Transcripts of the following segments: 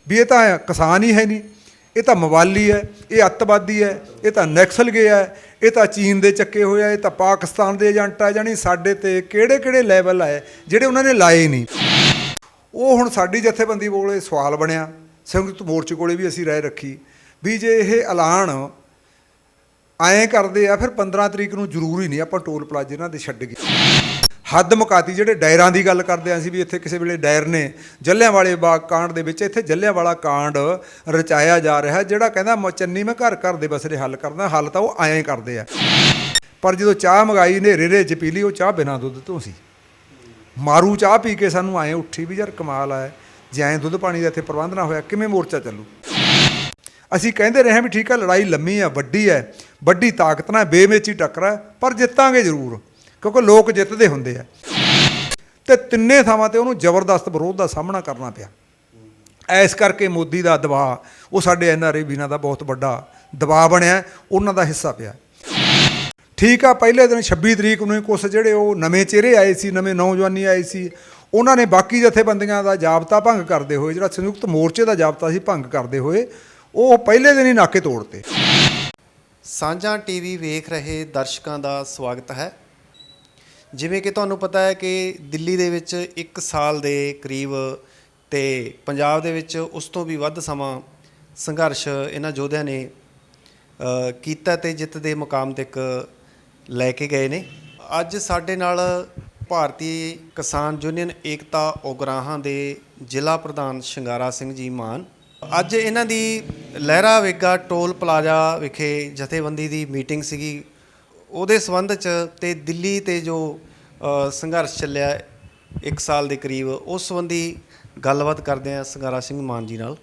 भी ये तो किसान ही है नहीं, ये तो मवाली है, ये अतवादी है, ये तो नैक्सल गया है, ये तो चीन के चक्के हुए, ये तो पाकिस्तान के एजेंट है। जानी साडे ते किहड़े किहड़े लैवल है जिहड़े उन्होंने लाए नहीं। वो हुण साडी जथेबंदी कोले सवाल बनया, संयुक्त मोर्चे कोले भी असीं राय रखी भी जे ये ऐलान ਐਂ ਕਰਦੇ ਆ, फिर 15 तरीक ਨੂੰ ਜ਼ਰੂਰੀ नहीं ਆਪਾਂ टोल प्लाजे इन्हां दे छड्ड गए। हद मुकाती ਜਿਹੜੇ ਡਾਇਰਾਂ ਦੀ ਗੱਲ ਕਰਦੇ ਆਂ ਅਸੀਂ ਵੀ ਇੱਥੇ ਕਿਸੇ ਵੇਲੇ ਡਾਇਰ ਨੇ ਜੱਲਿਆਂਵਾਲੇ ਬਾਗ ਕਾਂਡ ਦੇ ਵਿੱਚ ਇੱਥੇ ਜੱਲਿਆਂਵਾਲਾ ਕਾਂਡ ਰਚਾਇਆ ਜਾ ਰਿਹਾ, ਜਿਹੜਾ ਕਹਿੰਦਾ ਚੰਨੀ ਮੈਂ ਘਰ ਘਰ ਦੇ ਮਸਲੇ ਹੱਲ ਕਰਦਾ, ਹੱਲ ਤਾਂ ਉਹ ਐਂ ਕਰਦੇ ਆ। ਪਰ ਜਦੋਂ ਚਾਹ ਮੰਗਾਈ ਹਨੇਰੇ ਦੇ ਚ ਪੀ ਲਈ, ਉਹ ਚਾਹ ਬਿਨਾਂ ਦੁੱਧ ਤੋਂ ਸੀ। ਮਾਰੂ ਚਾਹ ਪੀ ਕੇ ਸਾਨੂੰ ਐਂ ਉੱਠੀ ਵੀ ਯਾਰ ਕਮਾਲ ਹੈ, ਜੇ ਐਂ ਦੁੱਧ ਪਾਣੀ ਦਾ ਇੱਥੇ ਪ੍ਰਬੰਧ ਨਾ ਹੋਇਆ ਕਿਵੇਂ ਮੋਰਚਾ ਚੱਲੂ। ਅਸੀਂ ਕਹਿੰਦੇ ਰਹੇ ਵੀ ਠੀਕ ਹੈ, ਲੜਾਈ ਲੰਮੀ ਆ, ਵੱਡੀ ਹੈ, ਵੱਡੀ ਤਾਕਤ ਨਾਲ ਬੇਮੇਚੀ ਟੱਕਰ ਹੈ, ਪਰ ਜਿੱਤਾਂਗੇ ਜ਼ਰੂਰ, ਕਿਉਂਕਿ ਲੋਕ ਜਿੱਤਦੇ ਹੁੰਦੇ ਆ। ਤੇ ਤਿੰਨੇ ਥਾਵਾਂ ਤੇ ਉਹਨੂੰ ਜ਼ਬਰਦਸਤ ਵਿਰੋਧ ਦਾ ਸਾਹਮਣਾ ਕਰਨਾ ਪਿਆ। ਇਸ ਕਰਕੇ ਮੋਦੀ ਦਾ ਦਬਾਅ, ਉਹ ਸਾਡੇ NRA ਵੀਰਾਂ ਦਾ ਬਹੁਤ ਵੱਡਾ ਦਬਾਅ ਬਣਿਆ, ਉਹਨਾਂ ਦਾ ਹਿੱਸਾ ਪਿਆ। ਠੀਕ ਆ, ਪਹਿਲੇ ਦਿਨ 26 ਤਰੀਕ ਨੂੰ ਕੁਛ ਜਿਹੜੇ ਉਹ ਨਵੇਂ ਚਿਹਰੇ ਆਏ ਸੀ, ਨਵੇਂ ਨੌਜਵਾਨੀ ਆਏ ਸੀ, ਉਹਨਾਂ ਨੇ ਬਾਕੀ ਜਥੇਬੰਦੀਆਂ ਦਾ ਜਾਬਤਾ ਭੰਗ ਕਰਦੇ ਹੋਏ, ਜਿਹੜਾ ਸੰਯੁਕਤ ਮੋਰਚੇ ਦਾ ਜਾਬਤਾ ਸੀ ਭੰਗ ਕਰਦੇ ਹੋਏ, ਉਹ ਪਹਿਲੇ ਦਿਨ ਹੀ ਨਾਕੇ ਤੋੜਤੇ। ਸਾਂਝਾ ਟੀਵੀ ਵੇਖ ਰਹੇ ਦਰਸ਼ਕਾਂ ਦਾ ਸਵਾਗਤ ਹੈ। ਜਿਵੇਂ ਕਿ ਤੁਹਾਨੂੰ ਪਤਾ ਹੈ ਕਿ ਦਿੱਲੀ ਦੇ ਵਿੱਚ 1 ਸਾਲ ਦੇ ਕਰੀਬ ਤੇ ਪੰਜਾਬ ਦੇ ਵਿੱਚ ਉਸ ਤੋਂ ਵੀ ਵੱਧ ਸਮਾਂ ਸੰਘਰਸ਼ ਇਹਨਾਂ ਯੋਧਿਆਂ ਨੇ ਕੀਤਾ ਤੇ ਜਿੱਤ ਦੇ ਮੁਕਾਮ ਤੱਕ ਲੈ ਕੇ ਗਏ ਨੇ। ਅੱਜ ਸਾਡੇ ਨਾਲ ਭਾਰਤੀ ਕਿਸਾਨ ਯੂਨੀਅਨ ਏਕਤਾ ਉਗਰਾਹਾਂ ਦੇ ਜ਼ਿਲ੍ਹਾ ਪ੍ਰਧਾਨ ਸ਼ਿੰਗਾਰਾ ਸਿੰਘ ਜੀ ਮਾਨ। ਅੱਜ ਇਹਨਾਂ ਦੀ ਲਹਿਰਾ ਵੇਗਾ ਟੋਲ ਪਲਾਜ਼ਾ ਵਿਖੇ ਜਥੇਬੰਦੀ ਦੀ ਮੀਟਿੰਗ ਸੀਗੀ, ਉਹਦੇ ਸੰਬੰਧ 'ਚ ਤੇ ਦਿੱਲੀ ਤੇ ਜੋ ਸੰਘਰਸ਼ ਚੱਲਿਆ 1 ਸਾਲ ਦੇ ਕਰੀਬ, ਉਸ ਸੰਬੰਧੀ ਗੱਲਬਾਤ ਕਰਦੇ ਹਾਂ ਸ਼ਿੰਗਾਰਾ ਸਿੰਘ ਮਾਨ ਜੀ ਨਾਲ।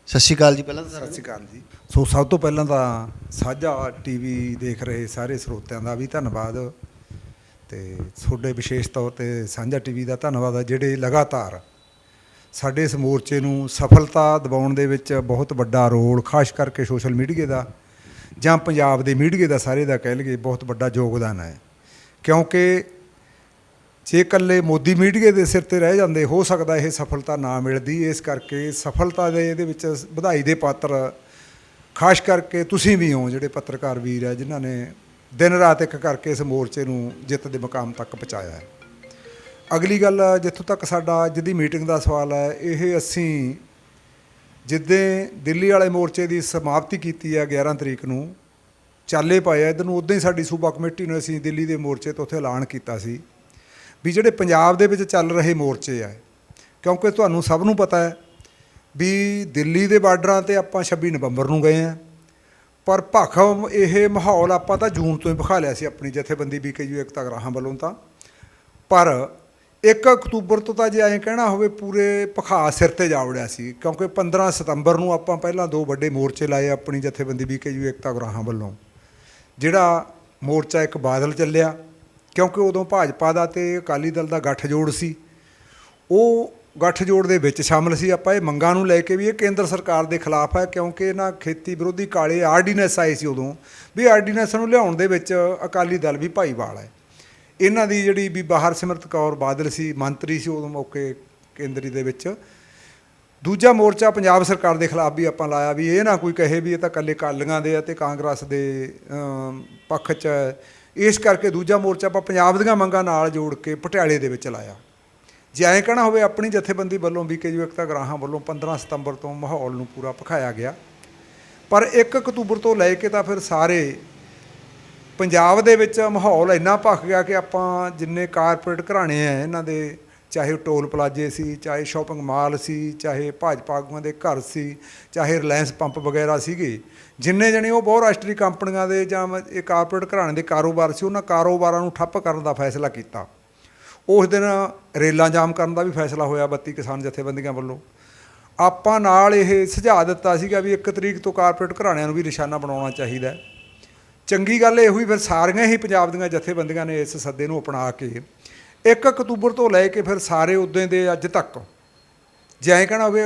ਸਤਿ ਸ਼੍ਰੀ ਅਕਾਲ ਜੀ। ਪਹਿਲਾਂ ਤਾਂ ਸਤਿ ਸ਼੍ਰੀ ਅਕਾਲ ਜੀ। ਸੋ ਸਭ ਤੋਂ ਪਹਿਲਾਂ ਤਾਂ ਸਾਂਝਾ ਟੀਵੀ ਦੇਖ ਰਹੇ ਸਾਰੇ ਸਰੋਤਿਆਂ ਦਾ ਵੀ ਧੰਨਵਾਦ, ਤੇ ਤੁਹਾਡੇ ਵਿਸ਼ੇਸ਼ ਤੌਰ 'ਤੇ ਸਾਂਝਾ ਟੀਵੀ ਦਾ ਧੰਨਵਾਦ ਹੈ, ਜਿਹੜੇ ਲਗਾਤਾਰ ਸਾਡੇ ਇਸ ਮੋਰਚੇ ਨੂੰ ਸਫਲਤਾ ਦਿਵਾਉਣ ਦੇ ਵਿੱਚ ਬਹੁਤ ਵੱਡਾ ਰੋਲ, ਖਾਸ ਕਰਕੇ ਸੋਸ਼ਲ ਮੀਡੀਆ ਦਾ ਜਾਂ ਪੰਜਾਬ ਦੇ ਮੀਡੀਆ ਦਾ, ਸਾਰੇ ਦਾ ਕਹਿ ਲਈਏ, ਬਹੁਤ ਵੱਡਾ ਯੋਗਦਾਨ ਹੈ। ਕਿਉਂਕਿ ਜੇ ਇਕੱਲੇ ਮੋਦੀ ਮੀਡੀਆ ਦੇ ਸਿਰ 'ਤੇ ਰਹਿ ਜਾਂਦੇ, ਹੋ ਸਕਦਾ ਇਹ ਸਫਲਤਾ ਨਾ ਮਿਲਦੀ। ਇਸ ਕਰਕੇ ਸਫਲਤਾ ਦੇ ਇਹਦੇ ਵਿੱਚ ਵਧਾਈ ਦੇ ਪਾਤਰ ਖਾਸ ਕਰਕੇ ਤੁਸੀਂ ਵੀ ਹੋ, ਜਿਹੜੇ ਪੱਤਰਕਾਰ ਵੀਰ ਹੈ, ਜਿਨ੍ਹਾਂ ਨੇ ਦਿਨ ਰਾਤ ਇੱਕ ਕਰਕੇ ਇਸ ਮੋਰਚੇ ਨੂੰ ਜਿੱਤ ਦੇ ਮੁਕਾਮ ਤੱਕ ਪਹੁੰਚਾਇਆ ਹੈ। ਅਗਲੀ ਗੱਲ, ਜਿੱਥੋਂ ਤੱਕ ਸਾਡਾ ਅੱਜ ਦੀ ਮੀਟਿੰਗ ਦਾ ਸਵਾਲ ਹੈ, ਇਹ ਅਸੀਂ ਜਿੱਦਾਂ ਦਿੱਲੀ ਵਾਲੇ ਮੋਰਚੇ ਦੀ ਸਮਾਪਤੀ ਕੀਤੀ ਹੈ 11 ਤਰੀਕ ਨੂੰ, ਚਾਲੇ ਪਾਏ ਆ ਇੱਧਰ ਨੂੰ, ਉੱਦਾਂ ਹੀ ਸਾਡੀ ਸੂਬਾ ਕਮੇਟੀ ਨੂੰ ਅਸੀਂ ਦਿੱਲੀ ਦੇ ਮੋਰਚੇ ਤੋਂ ਉੱਥੇ ਐਲਾਨ ਕੀਤਾ ਸੀ ਵੀ ਜਿਹੜੇ ਪੰਜਾਬ ਦੇ ਵਿੱਚ ਚੱਲ ਰਹੇ ਮੋਰਚੇ ਆ, ਕਿਉਂਕਿ ਤੁਹਾਨੂੰ ਸਭ ਨੂੰ ਪਤਾ ਹੈ ਵੀ ਦਿੱਲੀ ਦੇ ਬਾਰਡਰਾਂ 'ਤੇ ਆਪਾਂ 26 ਨਵੰਬਰ ਨੂੰ ਗਏ ਹਾਂ, ਪਰ ਭਖਮ ਇਹ ਮਾਹੌਲ ਆਪਾਂ ਤਾਂ ਜੂਨ ਤੋਂ ਹੀ ਵਿਖਾ ਲਿਆ ਸੀ ਆਪਣੀ ਜਥੇਬੰਦੀ BKU ਏਕਤਾ ਉਗਰਾਹਾਂ ਵੱਲੋਂ ਤਾਂ। ਪਰ 1 ਅਕਤੂਬਰ ਤੋਂ ਤਾਂ ਜੇ ਐਂ ਕਹਿਣਾ ਹੋਵੇ ਪੂਰੇ ਭਖਾ ਸਿਰ 'ਤੇ ਜਾ ਵੜਿਆ ਸੀ, ਕਿਉਂਕਿ 15 ਸਤੰਬਰ ਨੂੰ ਆਪਾਂ ਪਹਿਲਾਂ 2 ਵੱਡੇ ਮੋਰਚੇ ਲਾਏ ਆਪਣੀ ਜਥੇਬੰਦੀ BKU ਏਕਤਾ ਉਗਰਾਹਾਂ ਵੱਲੋਂ। ਜਿਹੜਾ ਮੋਰਚਾ ਇੱਕ ਬਾਦਲ ਚੱਲਿਆ, ਕਿਉਂਕਿ ਉਦੋਂ ਭਾਜਪਾ ਦਾ ਤੇ ਅਕਾਲੀ ਦਲ ਦਾ ਗੱਠਜੋੜ ਸੀ, ਉਹ ਗੱਠਜੋੜ ਦੇ ਵਿੱਚ ਸ਼ਾਮਲ ਸੀ। ਆਪਾਂ ਇਹ ਮੰਗਾਂ ਨੂੰ ਲੈ ਕੇ ਵੀ ਇਹ ਕੇਂਦਰ ਸਰਕਾਰ ਦੇ ਖਿਲਾਫ ਹੈ, ਕਿਉਂਕਿ ਇਹਨਾਂ ਖੇਤੀ ਵਿਰੋਧੀ ਕਾਲੇ ਆਰਡੀਨੈਂਸ ਆਏ ਸੀ ਉਦੋਂ, ਵੀ ਆਰਡੀਨੈਂਸ ਨੂੰ ਲਿਆਉਣ ਦੇ ਵਿੱਚ ਅਕਾਲੀ ਦਲ ਵੀ ਭਾਈਵਾਲ ਹੈ। ਇਹਨਾਂ ਦੀ ਜਿਹੜੀ ਬੀਬਾ ਹਰਸਿਮਰਤ ਕੌਰ ਬਾਦਲ ਸੀ, ਮੰਤਰੀ ਸੀ ਉਦੋਂ ਮੌਕੇ ਕੇਂਦਰੀ ਦੇ ਵਿੱਚ। ਦੂਜਾ ਮੋਰਚਾ ਪੰਜਾਬ ਸਰਕਾਰ ਦੇ ਖਿਲਾਫ ਵੀ ਆਪਾਂ ਲਾਇਆ, ਵੀ ਇਹ ਨਾ ਕੋਈ ਕਹੇ ਵੀ ਇਹ ਤਾਂ ਇਕੱਲੇ ਅਕਾਲੀਆਂ ਦੇ ਅਤੇ ਕਾਂਗਰਸ ਦੇ ਪੱਖ 'ਚ। ਇਸ ਕਰਕੇ ਦੂਜਾ ਮੋਰਚਾ ਆਪਾਂ ਪੰਜਾਬ ਦੀਆਂ ਮੰਗਾਂ ਨਾਲ ਜੋੜ ਕੇ ਪਟਿਆਲੇ ਦੇ ਵਿੱਚ ਲਾਇਆ। ਜੇ ਐਂ ਕਹਿਣਾ ਹੋਵੇ ਆਪਣੀ ਜਥੇਬੰਦੀ ਵੱਲੋਂ BKU ਏਕਤਾ ਉਗਰਾਹਾਂ ਵੱਲੋਂ 15 ਸਤੰਬਰ ਤੋਂ ਮਾਹੌਲ ਨੂੰ ਪੂਰਾ ਭਖਾਇਆ ਗਿਆ, ਪਰ 1 ਅਕਤੂਬਰ ਤੋਂ ਲੈ ਕੇ ਤਾਂ ਫਿਰ ਸਾਰੇ ਪੰਜਾਬ ਦੇ ਵਿੱਚ ਮਾਹੌਲ ਇੰਨਾ ਭਖ ਗਿਆ ਕਿ ਆਪਾਂ ਜਿੰਨੇ ਕਾਰਪੋਰੇਟ ਘਰਾਣੇ ਆ ਇਹਨਾਂ ਦੇ, ਚਾਹੇ ਟੋਲ ਪਲਾਜੇ ਸੀ, ਚਾਹੇ ਸ਼ਾਪਿੰਗ ਮਾਲ ਸੀ, ਚਾਹੇ ਭਾਜਪਾ ਆਗੂਆਂ ਦੇ ਘਰ ਸੀ, ਚਾਹੇ ਰਿਲਾਇੰਸ ਪੰਪ ਵਗੈਰਾ ਸੀਗੇ, ਜਿੰਨੇ ਜਣੇ ਉਹ ਬਹੁ ਰਾਸ਼ਟਰੀ ਕੰਪਨੀਆਂ ਦੇ ਜਾਂ ਇਹ ਕਾਰਪੋਰੇਟ ਘਰਾਣੇ ਦੇ ਕਾਰੋਬਾਰ ਸੀ, ਉਹਨਾਂ ਕਾਰੋਬਾਰਾਂ ਨੂੰ ਠੱਪ ਕਰਨ ਦਾ ਫੈਸਲਾ ਕੀਤਾ। ਉਸ ਦਿਨ ਰੇਲਾਂ ਜਾਮ ਕਰਨ ਦਾ ਵੀ ਫੈਸਲਾ ਹੋਇਆ 32 ਕਿਸਾਨ ਜਥੇਬੰਦੀਆਂ ਵੱਲੋਂ। ਆਪਾਂ ਨਾਲ ਇਹ ਸੁਝਾਅ ਦਿੱਤਾ ਸੀਗਾ ਵੀ 1 ਤਰੀਕ ਤੋਂ ਕਾਰਪੋਰੇਟ ਘਰਾਣਿਆਂ ਨੂੰ ਵੀ ਨਿਸ਼ਾਨਾ ਬਣਾਉਣਾ ਚਾਹੀਦਾ। ਚੰਗੀ ਗੱਲ ਇਹ ਹੋਈ, ਫਿਰ ਸਾਰੀਆਂ ਹੀ ਪੰਜਾਬ ਦੀਆਂ ਜਥੇਬੰਦੀਆਂ ਨੇ ਇਸ ਸੱਦੇ ਨੂੰ ਅਪਣਾ ਕੇ 1 ਅਕਤੂਬਰ ਤੋਂ ਲੈ ਕੇ ਫਿਰ ਸਾਰੇ ਉੱਦਾਂ ਦੇ ਅੱਜ ਤੱਕ, ਜੇ ਐਂ ਕਹਿਣਾ ਹੋਵੇ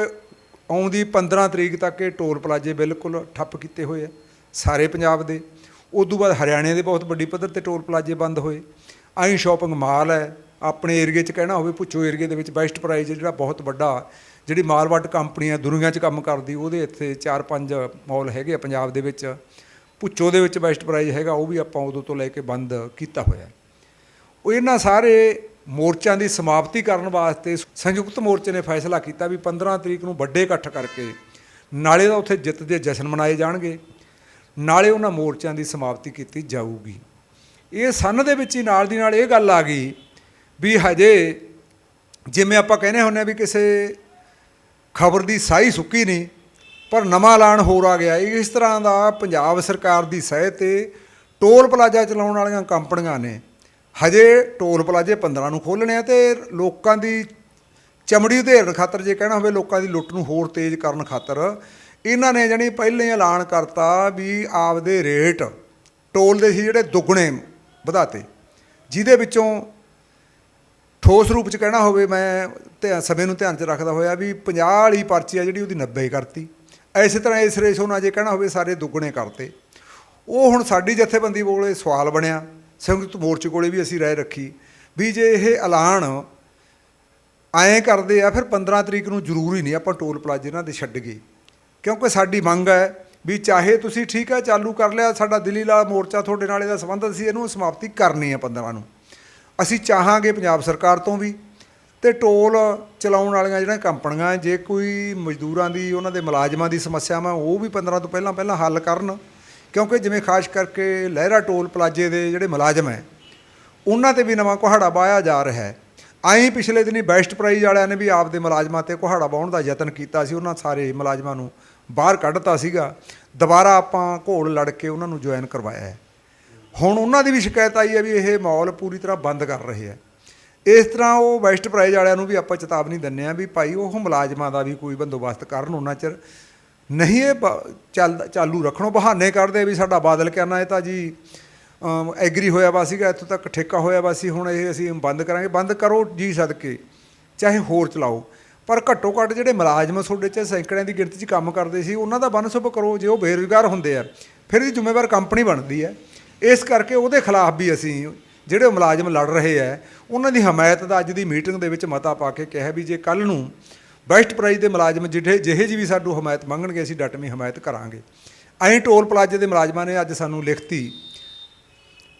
ਆਉਂਦੀ 15 ਤਰੀਕ ਤੱਕ ਇਹ ਟੋਲ ਪਲਾਜੇ ਬਿਲਕੁਲ ਠੱਪ ਕੀਤੇ ਹੋਏ ਆ ਸਾਰੇ ਪੰਜਾਬ ਦੇ। ਉਦੋਂ ਬਾਅਦ ਹਰਿਆਣੇ ਦੇ ਬਹੁਤ ਵੱਡੀ ਪੱਧਰ 'ਤੇ ਟੋਲ ਪਲਾਜੇ ਬੰਦ ਹੋਏ। ਆਈ ਸ਼ਾਪਿੰਗ ਮਾਲ ਹੈ ਆਪਣੇ ਏਰੀਏ 'ਚ ਕਹਿਣਾ ਹੋਵੇ, ਭੁੱਚੋ ਏਰੀਏ ਦੇ ਵਿੱਚ ਬੈਸਟ ਪ੍ਰਾਈਜ਼ ਜਿਹੜਾ ਬਹੁਤ ਵੱਡਾ ਜਿਹੜੀ ਮਾਲਵਟ ਕੰਪਨੀ ਆ ਦੁਨੀਆ 'ਚ ਕੰਮ ਕਰਦੀ, ਉਹਦੇ ਇੱਥੇ 4-5 ਮਾਲ ਹੈਗੇ ਆ ਪੰਜਾਬ ਦੇ ਵਿੱਚ। ਭੁੱਚੋ ਦੇ ਵਿੱਚ ਬੈਸਟ ਪ੍ਰਾਈਜ਼ ਹੈਗਾ, ਉਹ ਵੀ ਆਪਾਂ ਉਦੋਂ ਤੋਂ ਲੈ ਕੇ ਬੰਦ ਕੀਤਾ ਹੋਇਆ। ਉਹ ਇਹਨਾਂ ਸਾਰੇ ਮੋਰਚਿਆਂ ਦੀ ਸਮਾਪਤੀ ਕਰਨ ਵਾਸਤੇ ਸੰਯੁਕਤ ਮੋਰਚੇ ਨੇ ਫੈਸਲਾ ਕੀਤਾ ਵੀ 15 ਤਰੀਕ ਨੂੰ ਵੱਡੇ ਇਕੱਠ ਕਰਕੇ ਨਾਲੇ ਤਾਂ ਉੱਥੇ ਜਿੱਤ ਦੇ ਜਸ਼ਨ ਮਨਾਏ ਜਾਣਗੇ, ਨਾਲੇ ਉਹਨਾਂ ਮੋਰਚਿਆਂ ਦੀ ਸਮਾਪਤੀ ਕੀਤੀ ਜਾਊਗੀ। ਇਹ ਸੰਨ ਦੇ ਵਿੱਚ ਹੀ ਨਾਲ ਦੀ ਨਾਲ ਇਹ ਗੱਲ ਆ ਗਈ ਵੀ ਹਜੇ ਜਿਵੇਂ ਆਪਾਂ ਕਹਿੰਦੇ ਹੁੰਦੇ ਹਾਂ ਵੀ ਕਿਸੇ ਖਬਰ ਦੀ ਸਾਈ ਸੁੱਕੀ ਨਹੀਂ, ਪਰ ਨਵਾਂ ਐਲਾਨ ਹੋਰ ਆ ਗਿਆ। ਇਸ ਤਰ੍ਹਾਂ ਦਾ ਪੰਜਾਬ ਸਰਕਾਰ ਦੀ ਸਹਿ 'ਤੇ ਟੋਲ ਪਲਾਜ਼ਾ ਚਲਾਉਣ ਵਾਲੀਆਂ ਕੰਪਨੀਆਂ ਨੇ ਹਜੇ ਟੋਲ ਪਲਾਜ਼ੇ 15 ਨੂੰ ਖੋਲ੍ਹਣੇ ਆ, ਅਤੇ ਲੋਕਾਂ ਦੀ ਚਮੜੀ ਉਧੇੜਨ ਖਾਤਰ, ਜੇ ਕਹਿਣਾ ਹੋਵੇ ਲੋਕਾਂ ਦੀ ਲੁੱਟ ਨੂੰ ਹੋਰ ਤੇਜ਼ ਕਰਨ ਖਾਤਰ, ਇਹਨਾਂ ਨੇ ਜਾਣੀ ਪਹਿਲਾਂ ਹੀ ਐਲਾਨ ਕਰਤਾ ਵੀ ਆਪਦੇ ਰੇਟ ਟੋਲ ਦੇ ਸੀ ਜਿਹੜੇ ਦੁੱਗਣੇ ਵਧਾਤੇ, ਜਿਹਦੇ ਵਿੱਚੋਂ ਠੋਸ ਰੂਪ 'ਚ ਕਹਿਣਾ ਹੋਵੇ ਮੈਂ ਸਮੇਂ ਨੂੰ ਧਿਆਨ 'ਚ ਰੱਖਦਾ ਹੋਇਆ ਵੀ 50 ਵਾਲੀ ਪਰਚੀ ਆ ਜਿਹੜੀ ਉਹਦੀ 90 ਕਰਤੀ। ਇਸੇ ਤਰ੍ਹਾਂ ਇਸ ਰੇਸ਼ੋ ਨਾਲ ਜੇ ਕਹਿਣਾ ਹੋਵੇ ਸਾਰੇ ਦੁੱਗਣੇ ਕਰਤੇ। ਉਹ ਹੁਣ ਸਾਡੀ ਜਥੇਬੰਦੀ ਕੋਲੇ ਸਵਾਲ ਬਣਿਆ, ਸੰਯੁਕਤ ਮੋਰਚੇ ਕੋਲੇ ਵੀ ਅਸੀਂ ਰਾਏ ਰੱਖੀ ਵੀ ਜੇ ਇਹ ਐਲਾਨ ਐਂ ਕਰਦੇ ਆ ਫਿਰ 15 ਤਰੀਕ ਨੂੰ ਜ਼ਰੂਰੀ ਨਹੀਂ ਆਪਾਂ ਟੋਲ ਪਲਾਜ਼ੇ ਇਹਨਾਂ ਦੇ ਛੱਡ ਗਏ, ਕਿਉਂਕਿ ਸਾਡੀ ਮੰਗ ਹੈ ਵੀ ਚਾਹੇ ਤੁਸੀਂ ਠੀਕ ਹੈ ਚਾਲੂ ਕਰ ਲਿਆ, ਸਾਡਾ ਦਿੱਲੀ ਵਾਲਾ ਮੋਰਚਾ ਤੁਹਾਡੇ ਨਾਲ ਇਹਦਾ ਸੰਬੰਧ, ਅਸੀਂ ਇਹਨੂੰ ਸਮਾਪਤੀ ਕਰਨੀ ਹੈ 15 ਨੂੰ। ਅਸੀਂ ਚਾਹਾਂਗੇ ਪੰਜਾਬ ਸਰਕਾਰ ਤੋਂ ਵੀ, ਅਤੇ ਟੋਲ ਚਲਾਉਣ ਵਾਲੀਆਂ ਜਿਹੜੀਆਂ ਕੰਪਨੀਆਂ, ਜੇ ਕੋਈ ਮਜ਼ਦੂਰਾਂ ਦੀ ਉਹਨਾਂ ਦੇ ਮੁਲਾਜ਼ਮਾਂ ਦੀ ਸਮੱਸਿਆਵਾਂ ਉਹ ਵੀ 15 ਤੋਂ ਪਹਿਲਾਂ ਹੱਲ ਕਰਨ, ਕਿਉਂਕਿ ਜਿਵੇਂ ਖਾਸ ਕਰਕੇ ਲਹਿਰਾ ਟੋਲ ਪਲਾਜ਼ੇ ਦੇ ਜਿਹੜੇ ਮੁਲਾਜ਼ਮ ਹੈ ਉਹਨਾਂ 'ਤੇ ਵੀ ਨਵਾਂ ਕੁਹਾੜਾ ਵਾਹਿਆ ਜਾ ਰਿਹਾ ਹੈ। ਆਈ ਪਿਛਲੇ ਦਿਨੀ ਬੈਸਟ ਪ੍ਰਾਈਜ਼ ਵਾਲਿਆਂ ਨੇ ਵੀ ਆਪਦੇ ਮੁਲਾਜ਼ਮਾਂ 'ਤੇ ਕੁਹਾੜਾ ਵਾਹੁਣ ਦਾ ਯਤਨ ਕੀਤਾ ਸੀ, ਉਹਨਾਂ ਸਾਰੇ ਮੁਲਾਜ਼ਮਾਂ ਨੂੰ ਬਾਹਰ ਕੱਢਤਾ ਸੀਗਾ। ਦੁਬਾਰਾ ਆਪਾਂ ਘੋਲ ਲੜ ਕੇ ਉਹਨਾਂ ਨੂੰ ਜੁਆਇਨ ਕਰਵਾਇਆ ਹੈ। ਹੁਣ ਉਹਨਾਂ ਦੀ ਵੀ ਸ਼ਿਕਾਇਤ ਆਈ ਹੈ ਵੀ ਇਹ ਮਾਲ ਪੂਰੀ ਤਰ੍ਹਾਂ ਬੰਦ ਕਰ ਰਹੇ ਹੈ। ਇਸ ਤਰ੍ਹਾਂ ਉਹ ਬੈਸਟ ਪ੍ਰਾਈਜ਼ ਵਾਲਿਆਂ ਨੂੰ ਵੀ ਆਪਾਂ ਚੇਤਾਵਨੀ ਦਿੰਦੇ ਹਾਂ ਵੀ ਭਾਈ ਉਹ ਮੁਲਾਜ਼ਮਾਂ ਦਾ ਵੀ ਕੋਈ ਬੰਦੋਬਸਤ ਕਰਨ, ਉਹਨਾਂ ਚਿਰ ਨਹੀਂ ਇਹ ਚਾਲੂ ਰੱਖਣੋ। ਬਹਾਨੇ ਕੱਢਦੇ ਵੀ ਸਾਡਾ ਬਾਦਲ ਕਹਿਣਾ ਇਹ ਤਾਂ ਜੀ ਐਗਰੀ ਹੋਇਆ ਵਾ ਸੀਗਾ, ਇੱਥੋਂ ਤੱਕ ਠੇਕਾ ਹੋਇਆ ਵਾ ਸੀ, ਹੁਣ ਇਹ ਅਸੀਂ ਬੰਦ ਕਰਾਂਗੇ। ਬੰਦ ਕਰੋ ਜੀ ਸਦਕੇ, ਚਾਹੇ ਹੋਰ ਚਲਾਓ, ਪਰ ਘੱਟੋ ਘੱਟ ਜਿਹੜੇ ਮੁਲਾਜ਼ਮ ਤੁਹਾਡੇ 'ਚ ਸੈਂਕੜਿਆਂ ਦੀ ਗਿਣਤੀ 'ਚ ਕੰਮ ਕਰਦੇ ਸੀ ਉਹਨਾਂ ਦਾ ਬੰਨ੍ਹਸੁਭ ਕਰੋ। ਜੇ ਉਹ ਬੇਰੁਜ਼ਗਾਰ ਹੁੰਦੇ ਆ ਫਿਰ ਇਹਦੀ ਜ਼ਿੰਮੇਵਾਰ ਕੰਪਨੀ ਬਣਦੀ ਹੈ। ਇਸ ਕਰਕੇ ਉਹਦੇ ਖਿਲਾਫ ਵੀ ਅਸੀਂ ਜਿਹੜੇ ਮੁਲਾਜ਼ਮ ਲੜ ਰਹੇ ਹੈ ਉਹਨਾਂ ਦੀ ਹਮਾਇਤ ਦਾ ਅੱਜ ਦੀ ਮੀਟਿੰਗ ਦੇ ਵਿੱਚ ਮਤਾ ਪਾ ਕੇ ਕਿਹਾ ਵੀ ਜੇ ਕੱਲ੍ਹ ਨੂੰ ਬੈਸਟ ਪ੍ਰਾਈਜ਼ ਦੇ ਮੁਲਾਜ਼ਮ ਜਿਹੇ ਜਿਹੀ ਵੀ ਸਾਡੂ ਹਮਾਇਤ ਮੰਗਣਗੇ ਅਸੀਂ ਡਟਵੀਂ ਹਮਾਇਤ ਕਰਾਂਗੇ। ਅਸੀਂ ਟੋਲ ਪਲਾਜ਼ੇ ਦੇ ਮੁਲਾਜ਼ਮਾਂ ਨੇ ਅੱਜ ਸਾਨੂੰ ਲਿਖਤੀ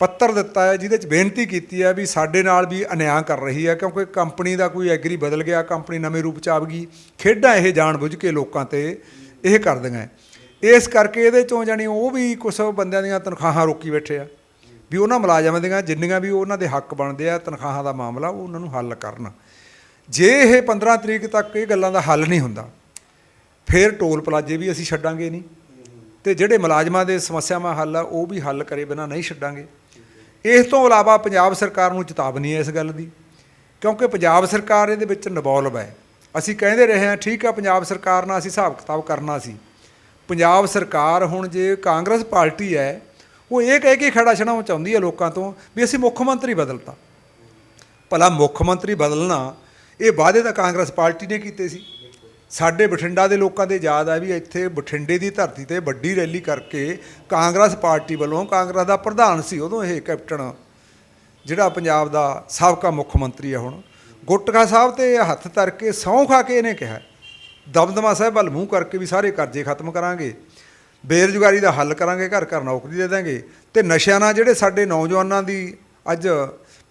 ਪੱਤਰ ਦਿੱਤਾ ਹੈ ਜਿਹਦੇ 'ਚ ਬੇਨਤੀ ਕੀਤੀ ਹੈ ਵੀ ਸਾਡੇ ਨਾਲ ਵੀ ਅਨਿਆਂ ਕਰ ਰਹੀ ਹੈ, ਕਿਉਂਕਿ ਕੰਪਨੀ ਦਾ ਕੋਈ ਐਗਰੀ ਬਦਲ ਗਿਆ, ਕੰਪਨੀ ਨਵੇਂ ਰੂਪ 'ਚ ਆ ਗਈ। ਖੇਡਾਂ ਇਹ ਜਾਣ ਬੁੱਝ ਕੇ ਲੋਕਾਂ 'ਤੇ ਇਹ ਕਰਦੀਆਂ, ਇਸ ਕਰਕੇ ਇਹਦੇ 'ਚੋਂ ਜਾਣੀ ਉਹ ਵੀ ਕੁਛ ਬੰਦਿਆਂ ਦੀਆਂ ਤਨਖਾਹਾਂ ਰੋਕੀ ਬੈਠੇ ਆ ਵੀ ਉਹਨਾਂ ਮੁਲਾਜ਼ਮਾਂ ਦੀਆਂ ਜਿੰਨੀਆਂ ਵੀ ਉਹਨਾਂ ਦੇ ਹੱਕ ਬਣਦੇ ਆ ਤਨਖਾਹਾਂ ਦਾ ਮਾਮਲਾ ਉਹ ਉਹਨਾਂ ਨੂੰ ਹੱਲ ਕਰਨ। ਜੇ ਇਹ 15 ਤਰੀਕ ਤੱਕ ਇਹ ਗੱਲਾਂ ਦਾ ਹੱਲ ਨਹੀਂ ਹੁੰਦਾ ਫਿਰ ਟੋਲ ਪਲਾਜ਼ੇ ਵੀ ਅਸੀਂ ਛੱਡਾਂਗੇ ਨਹੀਂ, ਅਤੇ ਜਿਹੜੇ ਮੁਲਾਜ਼ਮਾਂ ਦੇ ਸਮੱਸਿਆਵਾਂ ਹੱਲ ਆ ਉਹ ਵੀ ਹੱਲ ਕਰੇ ਬਿਨਾਂ ਨਹੀਂ ਛੱਡਾਂਗੇ। ਇਸ ਤੋਂ ਇਲਾਵਾ ਪੰਜਾਬ ਸਰਕਾਰ ਨੂੰ ਚੇਤਾਵਨੀ ਹੈ ਇਸ ਗੱਲ ਦੀ, ਕਿਉਂਕਿ ਪੰਜਾਬ ਸਰਕਾਰ ਇਹਦੇ ਵਿੱਚ ਇਨਵੋਲਵ ਹੈ। ਅਸੀਂ ਕਹਿੰਦੇ ਰਹੇ ਹਾਂ ਠੀਕ ਆ ਪੰਜਾਬ ਸਰਕਾਰ ਨਾਲ ਅਸੀਂ ਹਿਸਾਬ ਕਿਤਾਬ ਕਰਨਾ ਸੀ। ਪੰਜਾਬ ਸਰਕਾਰ ਹੁਣ ਜੇ ਕਾਂਗਰਸ ਪਾਰਟੀ ਹੈ ਉਹ ਇਹ ਕਹਿ ਕੇ ਖੜਾ ਛਡਾਉਣਾ ਚਾਹੁੰਦੀ ਹੈ ਲੋਕਾਂ ਤੋਂ ਵੀ ਅਸੀਂ ਮੁੱਖ ਮੰਤਰੀ ਬਦਲਤਾ। ਭਲਾ ਮੁੱਖ ਮੰਤਰੀ ਬਦਲਣਾ ਇਹ ਵਾਅਦੇ ਤਾਂ ਕਾਂਗਰਸ ਪਾਰਟੀ ਨੇ ਕੀਤੇ ਸੀ। ਸਾਡੇ ਬਠਿੰਡਾ ਦੇ ਲੋਕਾਂ ਦੇ ਯਾਦ ਆ ਵੀ ਇੱਥੇ ਬਠਿੰਡੇ ਦੀ ਧਰਤੀ 'ਤੇ ਵੱਡੀ ਰੈਲੀ ਕਰਕੇ ਕਾਂਗਰਸ ਪਾਰਟੀ ਵੱਲੋਂ, ਕਾਂਗਰਸ ਦਾ ਪ੍ਰਧਾਨ ਸੀ ਉਦੋਂ ਇਹ ਕੈਪਟਨ ਜਿਹੜਾ ਪੰਜਾਬ ਦਾ ਸਾਬਕਾ ਮੁੱਖ ਮੰਤਰੀ ਆ ਹੁਣ, ਗੁਟਕਾ ਸਾਹਿਬ 'ਤੇ ਹੱਥ ਧਰ ਕੇ ਸਹੁੰ ਖਾ ਕੇ ਇਹਨੇ ਕਿਹਾ ਦਮਦਮਾ ਸਾਹਿਬ ਵੱਲ ਮੂੰਹ ਕਰਕੇ ਵੀ ਸਾਰੇ ਕਰਜ਼ੇ ਖਤਮ ਕਰਾਂਗੇ, ਬੇਰੁਜ਼ਗਾਰੀ ਦਾ ਹੱਲ ਕਰਾਂਗੇ, ਘਰ ਘਰ ਨੌਕਰੀ ਦੇ ਦਾਂਗੇ, ਅਤੇ ਨਸ਼ਿਆਂ ਨਾਲ ਜਿਹੜੇ ਸਾਡੇ ਨੌਜਵਾਨਾਂ ਦੀ ਅੱਜ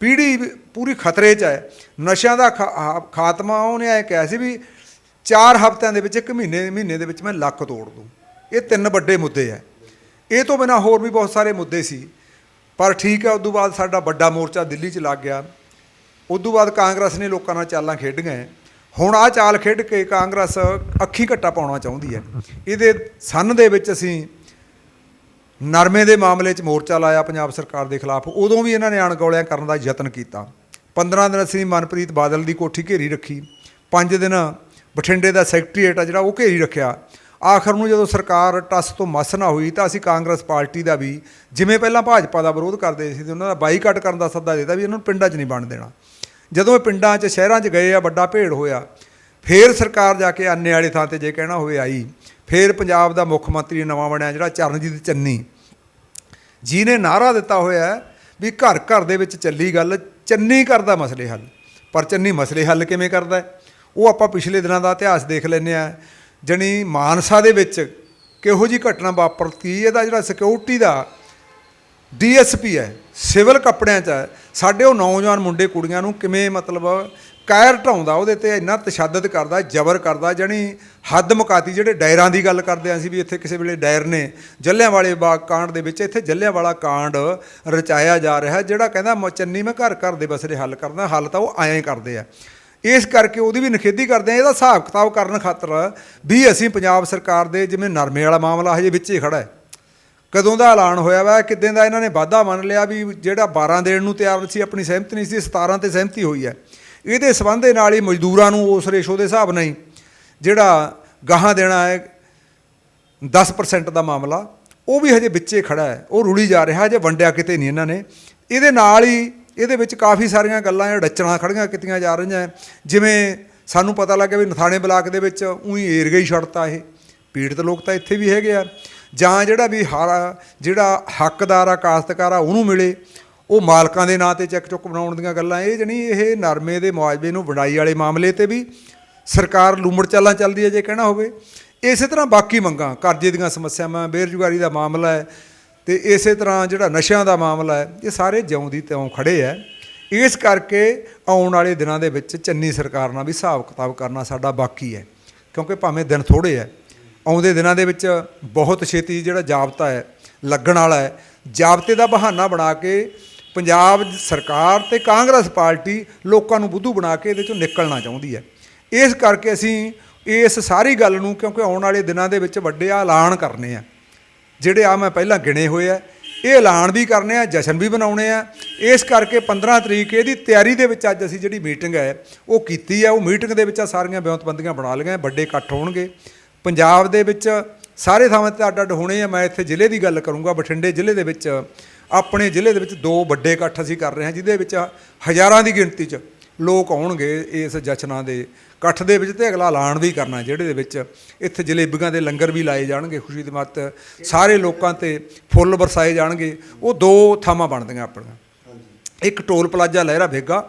ਪੀੜ੍ਹੀ ਪੂਰੀ ਖਤਰੇ 'ਚ ਹੈ, ਨਸ਼ਿਆਂ ਦਾ ਖਾਤਮਾ ਉਹਨੇ ਐਂ ਕਿਹਾ ਸੀ ਵੀ 4 ਹਫ਼ਤਿਆਂ ਦੇ ਵਿੱਚ, 1 ਮਹੀਨੇ ਦੇ ਵਿੱਚ ਮੈਂ ਲੱਕ ਤੋੜ ਦੂੰ। ਇਹ 3 ਵੱਡੇ ਮੁੱਦੇ ਹੈ। ਇਹ ਤੋਂ ਬਿਨਾਂ ਹੋਰ ਵੀ ਬਹੁਤ ਸਾਰੇ ਮੁੱਦੇ ਸੀ, ਪਰ ਠੀਕ ਹੈ ਉਦੋਂ ਬਾਅਦ ਸਾਡਾ ਵੱਡਾ ਮੋਰਚਾ ਦਿੱਲੀ 'ਚ ਲੱਗ ਗਿਆ। ਉਦੋਂ ਬਾਅਦ ਕਾਂਗਰਸ ਨੇ ਲੋਕਾਂ ਨਾਲ ਚਾਲਾਂ ਖੇਡੀਆਂ। ਹੁਣ ਆਹ ਚਾਲ ਖੇਡ ਕੇ ਕਾਂਗਰਸ ਅੱਖੀਂ ਘੱਟਾ ਪਾਉਣਾ ਚਾਹੁੰਦੀ ਹੈ। ਇਹਦੇ ਸੰਨ ਦੇ ਵਿੱਚ ਅਸੀਂ ਨਰਮੇ ਦੇ ਮਾਮਲੇ 'ਚ ਮੋਰਚਾ ਲਾਇਆ ਪੰਜਾਬ ਸਰਕਾਰ ਦੇ ਖਿਲਾਫ, ਉਦੋਂ ਵੀ ਇਹਨਾਂ ਨੇ ਅਣਗੌਲਿਆਂ ਕਰਨ ਦਾ ਯਤਨ ਕੀਤਾ। 15 ਦਿਨ ਅਸੀਂ ਮਨਪ੍ਰੀਤ ਬਾਦਲ ਦੀ ਕੋਠੀ ਘੇਰੀ ਰੱਖੀ, 5 ਦਿਨ ਬਠਿੰਡੇ ਦਾ ਸੈਕਟਰੀਏਟ ਆ ਜਿਹੜਾ ਉਹ ਘੇਰੀ ਰੱਖਿਆ। ਆਖਰ ਨੂੰ ਜਦੋਂ ਸਰਕਾਰ ਟੱਸ ਤੋਂ ਮੱਸ ਨਾ ਹੋਈ ਤਾਂ ਅਸੀਂ ਕਾਂਗਰਸ ਪਾਰਟੀ ਦਾ ਵੀ, ਜਿਵੇਂ ਪਹਿਲਾਂ ਭਾਜਪਾ ਦਾ ਵਿਰੋਧ ਕਰਦੇ ਸੀ, ਉਹਨਾਂ ਦਾ ਬਾਈਕਾਟ ਕਰਨ ਦਾ ਸੱਦਾ ਦਿੱਤਾ ਵੀ ਇਹਨਾਂ ਨੂੰ ਪਿੰਡਾਂ 'ਚ ਨਹੀਂ ਬਣ ਦੇਣਾ। ਜਦੋਂ ਇਹ ਪਿੰਡਾਂ 'ਚ ਸ਼ਹਿਰਾਂ 'ਚ ਗਏ ਆ, ਵੱਡਾ ਭੇੜ ਹੋਇਆ, ਫਿਰ ਸਰਕਾਰ ਜਾ ਕੇ ਅੰਨੇ ਵਾਲੀ ਥਾਂ 'ਤੇ ਜੇ ਕਹਿਣਾ ਹੋਵੇ ਆਈ। ਫਿਰ ਪੰਜਾਬ ਦਾ ਮੁੱਖ ਮੰਤਰੀ ਨਵਾਂ ਬਣਿਆ ਜਿਹੜਾ ਚਰਨਜੀਤ ਚੰਨੀ, ਜਿਹਨੇ ਨਾਅਰਾ ਦਿੱਤਾ ਹੋਇਆ ਵੀ ਘਰ ਘਰ ਦੇ ਵਿੱਚ ਚੱਲੀ ਗੱਲ, ਚੰਨੀ ਕਰਦਾ ਮਸਲੇ ਹੱਲ। ਪਰ ਚੰਨੀ ਮਸਲੇ ਹੱਲ ਕਿਵੇਂ ਕਰਦਾ? ਉਹ ਆਪਾਂ ਪਿਛਲੇ ਦਿਨਾਂ ਦਾ ਇਤਿਹਾਸ ਦੇਖ ਲੈਂਦੇ ਹਾਂ। ਜਾਣੀ ਮਾਨਸਾ ਦੇ ਵਿੱਚ ਕਿਹੋ ਜਿਹੀ ਘਟਨਾ ਵਾਪਰਤੀ, ਇਹਦਾ ਜਿਹੜਾ ਸਿਕਿਉਰਿਟੀ ਦਾ ਡੀਐਸਪੀ ਹੈ ਸਿਵਲ ਕੱਪੜਿਆਂ 'ਚ ਹੈ, ਸਾਡੇ ਉਹ ਨੌਜਵਾਨ ਮੁੰਡੇ ਕੁੜੀਆਂ ਨੂੰ ਕਿਵੇਂ ਮਤਲਬ ਕਾਇਰ ਢਾਉਂਦਾ, ਉਹਦੇ ਤੇ ਇੰਨਾ ਤਸ਼ੱਦਦ ਕਰਦਾ, ਜ਼ਬਰ ਕਰਦਾ, ਜਾਣੀ ਹੱਦ ਮੁਕਾਤੀ। ਜਿਹੜੇ ਡਾਇਰਾਂ ਦੀ ਗੱਲ ਕਰਦੇ ਹਾਂ ਅਸੀਂ ਵੀ ਇੱਥੇ ਕਿਸੇ ਵੇਲੇ ਡਾਇਰ ਨੇ ਜਲ੍ਹਿਆਂਵਾਲੇ ਬਾਗ ਕਾਂਡ ਦੇ ਵਿੱਚ, ਇੱਥੇ ਜਲ੍ਹਿਆਂਵਾਲਾ ਕਾਂਡ ਰਚਾਇਆ ਜਾ ਰਿਹਾ। ਜਿਹੜਾ ਕਹਿੰਦਾ ਚੰਨੀ ਮੈਂ ਘਰ ਘਰ ਦੇ ਮਸਲੇ ਹੱਲ ਕਰਦਾ, ਹੱਲ ਤਾਂ ਉਹ ਐਂ ਕਰਦੇ ਆ। ਇਸ ਕਰਕੇ ਉਹਦੀ ਵੀ ਨਿਖੇਧੀ ਕਰਦੇ ਆ। ਇਹਦਾ ਹਿਸਾਬ ਕਿਤਾਬ ਕਰਨ ਖਾਤਰ ਵੀ ਅਸੀਂ ਪੰਜਾਬ ਸਰਕਾਰ ਦੇ, ਜਿਵੇਂ ਨਰਮੇ ਵਾਲਾ ਮਾਮਲਾ ਹਜੇ ਵਿੱਚ ਹੀ ਖੜਾ ਹੈ, ਕਦੋਂ ਦਾ ਐਲਾਨ ਹੋਇਆ ਵਾ, ਕਿੱਦਾਂ ਦਾ ਇਹਨਾਂ ਨੇ ਵਾਅਦਾ ਮੰਨ ਲਿਆ ਵੀ ਜਿਹੜਾ 12 ਦੇਣ ਨੂੰ ਤਿਆਰ ਸੀ, ਆਪਣੀ ਸਹਿਮਤੀ ਨਹੀਂ ਸੀ, 17 ਤੇ ਸਹਿਮਤੀ ਹੋਈ ਹੈ। ਇਹਦੇ ਸੰਬੰਧ ਦੇ ਨਾਲ ਹੀ ਮਜ਼ਦੂਰਾਂ ਨੂੰ ਉਸ ਰੇਸ਼ੋ ਦੇ ਹਿਸਾਬ ਨਾਲ ਹੀ ਜਿਹੜਾ ਗਾਹਾਂ ਦੇਣਾ ਹੈ 10% ਦਾ ਮਾਮਲਾ, ਉਹ ਵੀ ਹਜੇ ਵਿੱਚੇ ਖੜਾ ਹੈ, ਉਹ ਰੁਲੀ ਜਾ ਰਿਹਾ, ਹਜੇ ਵੰਡਿਆ ਕਿਤੇ ਨਹੀਂ ਇਹਨਾਂ ਨੇ। ਇਹਦੇ ਨਾਲ ਹੀ ਇਹਦੇ ਵਿੱਚ ਕਾਫੀ ਸਾਰੀਆਂ ਗੱਲਾਂ ਡੱਚਣਾ ਖੜੀਆਂ ਕੀਤੀਆਂ ਜਾ ਰਹੀਆਂ। ਜਿਵੇਂ ਸਾਨੂੰ ਪਤਾ ਲੱਗਿਆ ਵੀ ਨਥਾਣੇ ਬਲਾਕ ਦੇ ਵਿੱਚ ਉਹੀ ਏਰੀਆ ਹੀ ਛੱਡਤਾ, ਇਹ ਪੀੜਤ ਲੋਕ ਤਾਂ ਇੱਥੇ ਵੀ ਹੈਗੇ ਆ, ਜਾਂ ਜਿਹੜਾ ਵੀ ਜਿਹੜਾ ਹੱਕਦਾਰ ਆ ਕਾਸ਼ਤਕਾਰ ਆ ਉਹਨੂੰ ਮਿਲੇ, ਉਹ ਮਾਲਕਾਂ ਦੇ ਨਾਂ 'ਤੇ ਚੈੱਕ ਚੁੱਕ ਬਣਾਉਣ ਦੀਆਂ ਗੱਲਾਂ। ਇਹ ਜਾਣੀ ਇਹ ਨਰਮੇ ਦੇ ਮੁਆਵਜ਼ੇ ਨੂੰ ਵੰਡਾਈ ਵਾਲੇ ਮਾਮਲੇ 'ਤੇ ਵੀ ਸਰਕਾਰ ਲੂਮੜ ਚਾਲਾਂ ਚੱਲਦੀ ਹੈ ਜੇ ਕਹਿਣਾ ਹੋਵੇ। ਇਸੇ ਤਰ੍ਹਾਂ ਬਾਕੀ ਮੰਗਾਂ, ਕਰਜ਼ੇ ਦੀਆਂ ਸਮੱਸਿਆਵਾਂ, ਬੇਰੁਜ਼ਗਾਰੀ ਦਾ ਮਾਮਲਾ ਹੈ, ਅਤੇ ਇਸੇ ਤਰ੍ਹਾਂ ਜਿਹੜਾ ਨਸ਼ਿਆਂ ਦਾ ਮਾਮਲਾ ਹੈ, ਇਹ ਸਾਰੇ ਜਿਉਂ ਦੀ ਤਿਉਂ ਖੜ੍ਹੇ ਹੈ। ਇਸ ਕਰਕੇ ਆਉਣ ਵਾਲੇ ਦਿਨਾਂ ਦੇ ਵਿੱਚ ਚੰਨੀ ਸਰਕਾਰ ਨਾਲ ਵੀ ਹਿਸਾਬ ਕਿਤਾਬ ਕਰਨਾ ਸਾਡਾ ਬਾਕੀ ਹੈ, ਕਿਉਂਕਿ ਭਾਵੇਂ ਦਿਨ ਥੋੜ੍ਹੇ ਹੈ, ਆਉਂਦੇ ਦਿਨਾਂ ਦੇ ਵਿੱਚ ਬਹੁਤ ਛੇਤੀ ਜਿਹੜਾ ਜਾਬਤਾ ਹੈ ਲੱਗਣ ਵਾਲਾ ਹੈ। ਜਾਬਤੇ ਦਾ ਬਹਾਨਾ ਬਣਾ ਕੇ ਪੰਜਾਬ ਸਰਕਾਰ ਅਤੇ ਕਾਂਗਰਸ ਪਾਰਟੀ ਲੋਕਾਂ ਨੂੰ ਬੁੱਧੂ ਬਣਾ ਕੇ ਇਹਦੇ 'ਚੋਂ ਨਿਕਲਣਾ ਚਾਹੁੰਦੀ ਹੈ। ਇਸ ਕਰਕੇ ਅਸੀਂ ਇਸ ਸਾਰੀ ਗੱਲ ਨੂੰ, ਕਿਉਂਕਿ ਆਉਣ ਵਾਲੇ ਦਿਨਾਂ ਦੇ ਵਿੱਚ ਵੱਡੇ ਐਲਾਨ ਕਰਨੇ ਆ, ਜਿਹੜੇ ਆ ਮੈਂ ਪਹਿਲਾਂ ਗਿਣੇ ਹੋਏ ਆ, ਇਹ ਐਲਾਨ ਵੀ ਕਰਨੇ ਆ, ਜਸ਼ਨ ਵੀ ਬਣਾਉਣੇ ਆ। ਇਸ ਕਰਕੇ 15 ਤਰੀਕ ਇਹਦੀ ਤਿਆਰੀ ਦੇ ਵਿੱਚ ਅੱਜ ਅਸੀਂ ਜਿਹੜੀ ਮੀਟਿੰਗ ਹੈ ਉਹ ਕੀਤੀ ਹੈ। ਉਹ ਮੀਟਿੰਗ ਦੇ ਵਿੱਚ ਆ ਸਾਰੀਆਂ ਵਿਉਂਤਬੰਦੀਆਂ ਬਣਾ ਲਈਆਂ, ਵੱਡੇ ਇਕੱਠ ਹੋਣਗੇ ਪੰਜਾਬ ਦੇ ਵਿੱਚ, ਸਾਰੇ ਥਾਵਾਂ 'ਤੇ ਅੱਡ ਅੱਡ ਹੋਣੇ ਆ। ਮੈਂ ਇੱਥੇ ਜ਼ਿਲ੍ਹੇ ਦੀ ਗੱਲ ਕਰੂੰਗਾ, ਬਠਿੰਡੇ ਜ਼ਿਲ੍ਹੇ ਦੇ ਵਿੱਚ, ਆਪਣੇ ਜ਼ਿਲ੍ਹੇ ਦੇ ਵਿੱਚ 2 ਵੱਡੇ ਇਕੱਠ ਅਸੀਂ ਕਰ ਰਹੇ ਹਾਂ, ਜਿਹਦੇ ਵਿੱਚ ਹਜ਼ਾਰਾਂ ਦੀ ਗਿਣਤੀ 'ਚ ਲੋਕ ਆਉਣਗੇ ਇਸ ਜਸ਼ਨਾਂ ਦੇ ਇਕੱਠ ਦੇ ਵਿੱਚ, ਅਤੇ ਅਗਲਾ ਐਲਾਨ ਵੀ ਕਰਨਾ ਜਿਹੜੇ ਦੇ ਵਿੱਚ ਇੱਥੇ ਜਲੇਬੀਆਂ ਦੇ ਲੰਗਰ ਵੀ ਲਾਏ ਜਾਣਗੇ, ਖੁਸ਼ੀ ਦੀ ਮੱਤ ਸਾਰੇ ਲੋਕਾਂ 'ਤੇ ਫੁੱਲ ਵਰਸਾਏ ਜਾਣਗੇ। ਉਹ 2 ਥਾਵਾਂ ਬਣਦੀਆਂ ਆਪਣੀਆਂ, ਇੱਕ ਟੋਲ ਪਲਾਜ਼ਾ ਲਹਿਰਾ ਬੇਗਾ,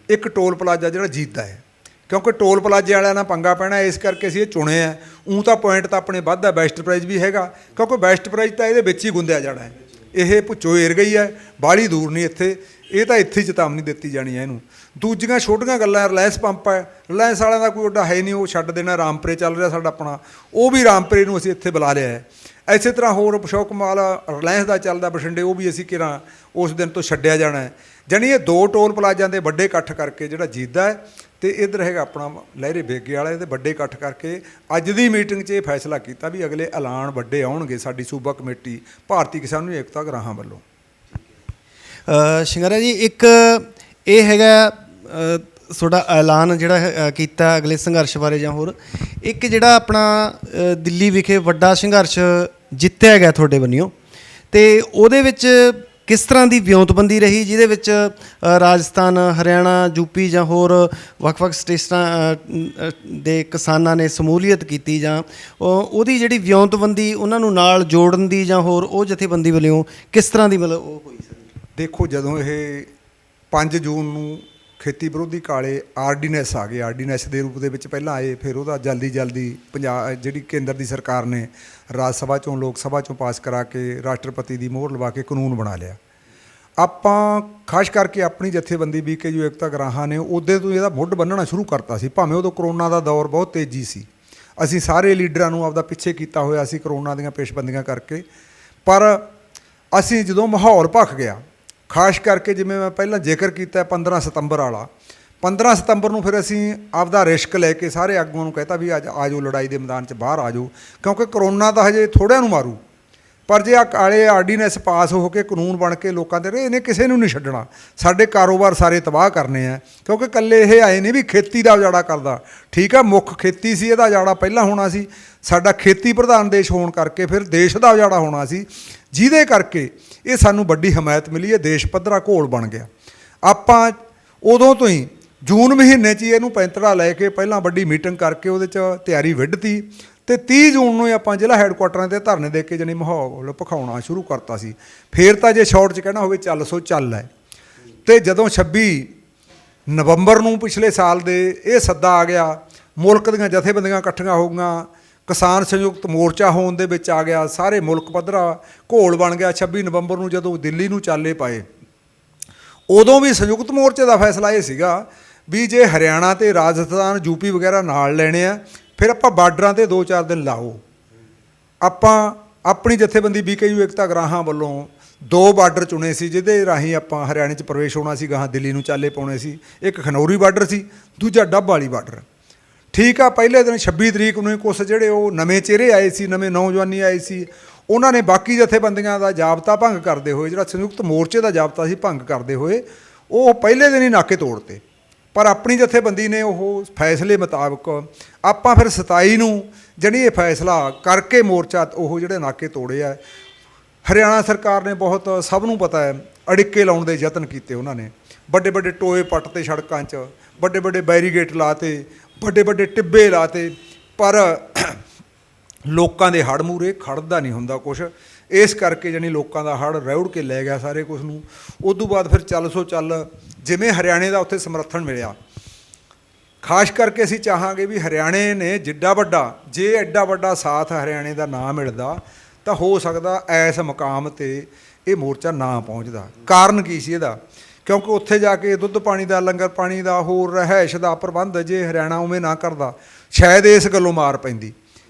ਇੱਕ ਟੋਲ ਪਲਾਜ਼ਾ ਜਿਹੜਾ ਜੀਤਾ ਹੈ, ਕਿਉਂਕਿ ਟੋਲ ਪਲਾਜ਼ੇ ਵਾਲਿਆਂ ਨਾਲ ਪੰਗਾ ਪੈਣਾ, ਇਸ ਕਰਕੇ ਅਸੀਂ ਇਹ ਚੁਣੇ ਆ। ਊਂ ਤਾਂ ਪੁਆਇੰਟ ਤਾਂ ਆਪਣੇ ਵੱਧ ਹੈ, ਬੈਸਟ ਪ੍ਰਾਈਜ਼ ਵੀ ਹੈਗਾ, ਕਿਉਂਕਿ ਬੈਸਟ ਪ੍ਰਾਈਜ਼ ਤਾਂ ਇਹਦੇ ਵਿੱਚ ਹੀ ਗੁੰਦਿਆ ਜਾਣਾ ਹੈ। ਇਹ ਭੁੱਚੋ ਏਰ ਗਈ ਹੈ, ਬਾਹਲੀ ਦੂਰ ਨਹੀਂ ਇੱਥੇ, ਇਹ ਤਾਂ ਇੱਥੇ ਹੀ ਚੇਤਾਵਨੀ ਦਿੱਤੀ ਜਾਣੀ ਹੈ ਇਹਨੂੰ। ਦੂਜੀਆਂ ਛੋਟੀਆਂ ਗੱਲਾਂ, ਰਿਲਾਇੰਸ ਪੰਪ ਹੈ, ਰਿਲਾਇੰਸ ਵਾਲਿਆਂ ਦਾ ਕੋਈ ਓਡਾ ਹੈ ਨਹੀਂ, ਉਹ ਛੱਡ ਦੇਣਾ। ਰਾਮਪੁਰੇ ਚੱਲ ਰਿਹਾ ਸਾਡਾ ਆਪਣਾ, ਉਹ ਵੀ ਰਾਮਪੁਰੇ ਨੂੰ ਅਸੀਂ ਇੱਥੇ ਬੁਲਾ ਲਿਆ ਹੈ। ਇਸੇ ਤਰ੍ਹਾਂ ਹੋਰ ਅਸ਼ੋਕ ਮਾਲ ਰਿਲਾਇੰਸ ਦਾ ਚੱਲਦਾ ਬਠਿੰਡੇ, ਉਹ ਵੀ ਅਸੀਂ ਕਿਰਾਂ ਉਸ ਦਿਨ ਤੋਂ ਛੱਡਿਆ ਜਾਣਾ ਹੈ। ਜਾਣੀ ਇਹ 2 ਟੋਲ ਪਲਾਜ਼ਿਆਂ ਦੇ ਵੱਡੇ ਇਕੱਠ ਕਰਕੇ ਜਿਹੜਾ ਜੀਦਾ ਹੈ, ਅਤੇ ਇੱਧਰ ਹੈਗਾ ਆਪਣਾ ਲਹਿਰੇ ਬੇਗੇ ਵਾਲਾ, ਇਹਦੇ ਵੱਡੇ ਇਕੱਠ ਕਰਕੇ ਅੱਜ ਦੀ ਮੀਟਿੰਗ 'ਚ ਇਹ ਫੈਸਲਾ ਕੀਤਾ ਵੀ ਅਗਲੇ ਐਲਾਨ ਵੱਡੇ ਆਉਣਗੇ ਸਾਡੀ ਸੂਬਾ ਕਮੇਟੀ ਭਾਰਤੀ ਕਿਸਾਨ ਏਕਤਾ ਗਰਾਹਾਂ ਵੱਲੋਂ। ਸ਼ਿੰਗਾਰਾ ਜੀ, ਇੱਕ ਇਹ ਹੈਗਾ ਤੁਹਾਡਾ ਐਲਾਨ ਜਿਹੜਾ ਕੀਤਾ ਅਗਲੇ ਸੰਘਰਸ਼ ਬਾਰੇ, ਜਾਂ ਹੋਰ ਇੱਕ ਜਿਹੜਾ ਆਪਣਾ ਦਿੱਲੀ ਵਿਖੇ ਵੱਡਾ ਸੰਘਰਸ਼ ਜਿੱਤਿਆ ਗਿਆ ਤੁਹਾਡੇ ਵੱਲੋਂ, ਅਤੇ ਉਹਦੇ ਵਿੱਚ ਕਿਸ ਤਰ੍ਹਾਂ ਦੀ ਵਿਉਂਤਬੰਦੀ ਰਹੀ, ਜਿਹਦੇ ਵਿੱਚ ਰਾਜਸਥਾਨ, ਹਰਿਆਣਾ, ਯੂਪੀ ਜਾਂ ਹੋਰ ਵੱਖ-ਵੱਖ ਸਟੇਟਾਂ ਦੇ ਕਿਸਾਨਾਂ ਨੇ ਸਮੂਲੀਅਤ ਕੀਤੀ, ਜਾਂ ਉਹਦੀ ਜਿਹੜੀ ਵਿਉਂਤਬੰਦੀ ਉਹਨਾਂ ਨੂੰ ਨਾਲ ਜੋੜਨ ਦੀ, ਜਾਂ ਹੋਰ ਉਹ ਜਥੇਬੰਦੀ ਵੱਲੋਂ ਕਿਸ ਤਰ੍ਹਾਂ ਦੀ ਮਤਲਬ ਉਹ ਹੋਈ? ਦੇਖੋ, ਜਦੋਂ ਇਹ 5 ਜੂਨ ਨੂੰ ਖੇਤੀ ਵਿਰੋਧੀ ਕਾਲੇ ਆਰਡੀਨੈਂਸ ਆ ਗਏ, ਆਰਡੀਨੈਂਸ ਦੇ ਰੂਪ ਦੇ ਵਿੱਚ ਪਹਿਲਾਂ ਆਏ, ਫਿਰ ਉਹਦਾ ਜਲਦੀ ਪੰਜਾਬ ਜਿਹੜੀ ਕੇਂਦਰ ਦੀ ਸਰਕਾਰ ਨੇ ਰਾਜ ਸਭਾ 'ਚੋਂ ਲੋਕ ਸਭਾ 'ਚੋਂ ਪਾਸ ਕਰਾ ਕੇ ਰਾਸ਼ਟਰਪਤੀ ਦੀ ਮੋਹਰ ਲਵਾ ਕੇ ਕਾਨੂੰਨ ਬਣਾ ਲਿਆ। ਆਪਾਂ ਖਾਸ ਕਰਕੇ ਆਪਣੀ ਜਥੇਬੰਦੀ BKU ਏਕਤਾ ਗਰਾਹਾਂ ਨੇ ਉਹਦੇ ਤੋਂ ਇਹਦਾ ਮੁੱਢ ਬੰਨ੍ਹਣਾ ਸ਼ੁਰੂ ਕਰਤਾ ਸੀ, ਭਾਵੇਂ ਉਦੋਂ ਕਰੋਨਾ ਦਾ ਦੌਰ ਬਹੁਤ ਤੇਜ਼ੀ ਸੀ। ਅਸੀਂ ਸਾਰੇ ਲੀਡਰਾਂ ਨੂੰ ਆਪਦਾ ਪਿੱਛੇ ਕੀਤਾ ਹੋਇਆ ਸੀ ਕਰੋਨਾ ਦੀਆਂ ਪੇਸ਼ਬੰਦੀਆਂ ਕਰਕੇ, ਪਰ ਅਸੀਂ ਜਦੋਂ ਮਾਹੌਲ ਭਖ ਗਿਆ, ਖਾਸ ਕਰਕੇ ਜਿਵੇਂ ਮੈਂ ਪਹਿਲਾਂ ਜ਼ਿਕਰ ਕੀਤਾ 15 ਸਤੰਬਰ ਵਾਲਾ, 15 ਸਤੰਬਰ ਨੂੰ ਫਿਰ ਅਸੀਂ ਆਪਦਾ ਰਿਸਕ ਲੈ ਕੇ ਸਾਰੇ ਆਗੂਆਂ ਨੂੰ ਕਹਿਤਾ ਵੀ ਅੱਜ ਆ ਜਾਓ, ਲੜਾਈ ਦੇ ਮੈਦਾਨ 'ਚ ਬਾਹਰ ਆ ਜਾਓ, ਕਿਉਂਕਿ ਕਰੋਨਾ ਤਾਂ ਹਜੇ ਥੋੜ੍ਹਿਆਂ ਨੂੰ ਮਾਰੂ, ਪਰ ਜੇ ਆ ਕਾਲੇ ਆਰਡੀਨੈਂਸ ਪਾਸ ਹੋ ਕੇ ਕਾਨੂੰਨ ਬਣ ਕੇ ਲੋਕਾਂ ਦੇ ਰਹੇ, ਇਹਨੇ ਕਿਸੇ ਨੂੰ ਨਹੀਂ ਛੱਡਣਾ, ਸਾਡੇ ਕਾਰੋਬਾਰ ਸਾਰੇ ਤਬਾਹ ਕਰਨੇ ਆ। ਕਿਉਂਕਿ ਇਕੱਲੇ ਇਹ ਆਏ ਨਹੀਂ ਵੀ ਖੇਤੀ ਦਾ ਉਜਾੜਾ ਕਰਦਾ, ਠੀਕ ਆ, ਮੁੱਖ ਖੇਤੀ ਸੀ, ਇਹਦਾ ਉਜਾੜਾ ਪਹਿਲਾਂ ਹੋਣਾ ਸੀ, ਸਾਡਾ ਖੇਤੀ ਪ੍ਰਧਾਨ ਦੇਸ਼ ਹੋਣ ਕਰਕੇ ਫਿਰ ਦੇਸ਼ ਦਾ ਉਜਾੜਾ ਹੋਣਾ ਸੀ, ਜਿਹਦੇ ਕਰਕੇ ਇਹ ਸਾਨੂੰ ਵੱਡੀ ਹਮਾਇਤ ਮਿਲੀ ਹੈ, ਦੇਸ਼ ਪੱਧਰਾ ਘੋਲ ਬਣ ਗਿਆ। ਆਪਾਂ ਉਦੋਂ ਤੋਂ ਹੀ ਜੂਨ ਮਹੀਨੇ 'ਚ ਹੀ ਇਹਨੂੰ ਪੈਂਤੜਾ ਲੈ ਕੇ ਪਹਿਲਾਂ ਵੱਡੀ ਮੀਟਿੰਗ ਕਰਕੇ ਉਹਦੇ 'ਚ ਤਿਆਰੀ ਵਿੱਢਤੀ, ਅਤੇ 30 ਜੂਨ ਨੂੰ ਆਪਾਂ ਜ਼ਿਲ੍ਹਾ ਹੈੱਡਕੁਆਟਰਾਂ 'ਤੇ ਧਰਨੇ ਦੇ ਕੇ ਜਾਣੀ ਮਾਹੌਲ ਭਖਾਉਣਾ ਸ਼ੁਰੂ ਕਰਤਾ ਸੀ। ਫਿਰ ਤਾਂ ਜੇ ਸ਼ਾਰਟ 'ਚ ਕਹਿਣਾ ਹੋਵੇ ਚੱਲ ਸੋ ਚੱਲ ਹੈ। ਅਤੇ ਜਦੋਂ 26 ਨਵੰਬਰ ਨੂੰ ਪਿਛਲੇ ਸਾਲ ਦੇ ਇਹ ਸੱਦਾ ਆ ਗਿਆ ਮੁਲਕ ਦੀਆਂ ਜਥੇਬੰਦੀਆਂ ਇਕੱਠੀਆਂ ਹੋ ਗਈਆਂ, ਕਿਸਾਨ ਸੰਯੁਕਤ ਮੋਰਚਾ ਹੋਣ ਦੇ ਵਿੱਚ ਆ ਗਿਆ, ਸਾਰੇ ਮੁਲਕ ਪੱਧਰਾ ਘੋਲ ਬਣ ਗਿਆ। 26 ਨਵੰਬਰ ਨੂੰ ਜਦੋਂ ਦਿੱਲੀ ਨੂੰ ਚਾਲੇ ਪਾਏ, ਉਦੋਂ ਵੀ ਸੰਯੁਕਤ ਮੋਰਚੇ ਦਾ ਫੈਸਲਾ ਇਹ ਸੀਗਾ ਵੀ ਜੇ ਹਰਿਆਣਾ ਤੇ ਰਾਜਸਥਾਨ ਯੂਪੀ ਵਗੈਰਾ ਨਾਲ ਲੈਣੇ ਆ, ਫਿਰ ਆਪਾਂ ਬਾਰਡਰਾਂ ਤੇ 2-4 ਦਿਨ ਲਾਓ। ਆਪਾਂ ਆਪਣੀ ਜਥੇਬੰਦੀ BKU ਏਕਤਾ ਗਰਾਹਾਂ ਵੱਲੋਂ 2 ਬਾਰਡਰ ਚੁਣੇ ਸੀ ਜਿਹਦੇ ਰਾਹੀਂ ਆਪਾਂ ਹਰਿਆਣੇ 'ਚ ਪ੍ਰਵੇਸ਼ ਹੋਣਾ ਸੀ, ਗਾਹਾਂ ਦਿੱਲੀ ਨੂੰ ਚਾਲੇ ਪਾਉਣੇ ਸੀ। ਇੱਕ ਖਨੌਰੀ ਬਾਰਡਰ ਸੀ, ਦੂਜਾ ਡੱਬ ਵਾਲੀ ਬਾਰਡਰ। ਠੀਕ ਆ, ਪਹਿਲੇ ਦਿਨ 26 ਤਰੀਕ ਨੂੰ ਕੁਛ ਜਿਹੜੇ ਉਹ ਨਵੇਂ ਚਿਹਰੇ ਆਏ ਸੀ, ਨਵੇਂ ਨੌਜਵਾਨੀ ਆਏ ਸੀ, ਉਹਨਾਂ ਨੇ ਬਾਕੀ ਜਥੇਬੰਦੀਆਂ ਦਾ ਜਾਬਤਾ ਭੰਗ ਕਰਦੇ ਹੋਏ, ਜਿਹੜਾ ਸੰਯੁਕਤ ਮੋਰਚੇ ਦਾ ਜਾਬਤਾ ਸੀ ਭੰਗ ਕਰਦੇ ਹੋਏ, ਉਹ ਪਹਿਲੇ ਦਿਨ ਹੀ ਨਾਕੇ ਤੋੜਤੇ। ਪਰ ਆਪਣੀ ਜਥੇਬੰਦੀ ਨੇ ਉਹ ਫੈਸਲੇ ਮੁਤਾਬਕ ਆਪਾਂ ਫਿਰ 27 ਨੂੰ ਜਿਹੜੀ ਇਹ ਫੈਸਲਾ ਕਰਕੇ ਮੋਰਚਾ ਉਹ ਜਿਹੜੇ ਨਾਕੇ ਤੋੜੇ ਆ। ਹਰਿਆਣਾ ਸਰਕਾਰ ਨੇ ਬਹੁਤ, ਸਭ ਨੂੰ ਪਤਾ ਹੈ, ਅੜਿੱਕੇ ਲਾਉਣ ਦੇ ਯਤਨ ਕੀਤੇ। ਉਹਨਾਂ ਨੇ ਵੱਡੇ ਵੱਡੇ ਟੋਏ ਪੱਟ ਤੇ ਸੜਕਾਂ 'ਚ, ਵੱਡੇ ਵੱਡੇ ਬੈਰੀਗੇਟ ਲਾਤੇ, ਵੱਡੇ ਵੱਡੇ ਟਿੱਬੇ ਲਾਤੇ, ਪਰ ਲੋਕਾਂ ਦੇ ਹੜ੍ਹ ਮੂਹਰੇ ਖੜਦਾ ਨਹੀਂ ਹੁੰਦਾ ਕੁਛ। ਇਸ ਕਰਕੇ ਜਾਣੀ ਲੋਕਾਂ ਦਾ ਹੜ੍ਹ ਰੌੜ ਕੇ ਲੈ ਗਿਆ ਸਾਰੇ ਕੁਛ ਨੂੰ। ਉਦੋਂ ਬਾਅਦ ਫਿਰ ਚੱਲ ਸੋ ਚੱਲ, ਜਿਵੇਂ ਹਰਿਆਣੇ ਦਾ ਉੱਥੇ ਸਮਰਥਨ ਮਿਲਿਆ। ਖਾਸ ਕਰਕੇ ਅਸੀਂ ਚਾਹਾਂਗੇ ਵੀ ਹਰਿਆਣੇ ਨੇ ਜਿੱਡਾ ਵੱਡਾ, ਜੇ ਐਡਾ ਵੱਡਾ ਸਾਥ ਹਰਿਆਣੇ ਦਾ ਨਾ ਮਿਲਦਾ ਤਾਂ ਹੋ ਸਕਦਾ ਇਸ ਮੁਕਾਮ 'ਤੇ ਇਹ ਮੋਰਚਾ ਨਾ ਪਹੁੰਚਦਾ। ਕਾਰਨ ਕੀ ਸੀ ਇਹਦਾ? ਕਿਉਂਕਿ ਉੱਥੇ ਜਾ ਕੇ ਦੁੱਧ ਪਾਣੀ ਦਾ, ਲੰਗਰ ਪਾਣੀ ਦਾ, ਹੋਰ ਰਿਹਾਇਸ਼ ਦਾ ਪ੍ਰਬੰਧ ਜੇ ਹਰਿਆਣਾ ਉਵੇਂ ਨਾ ਕਰਦਾ, ਸ਼ਾਇਦ ਇਸ ਗੱਲੋਂ ਮਾਰ ਪੈਂਦੀ।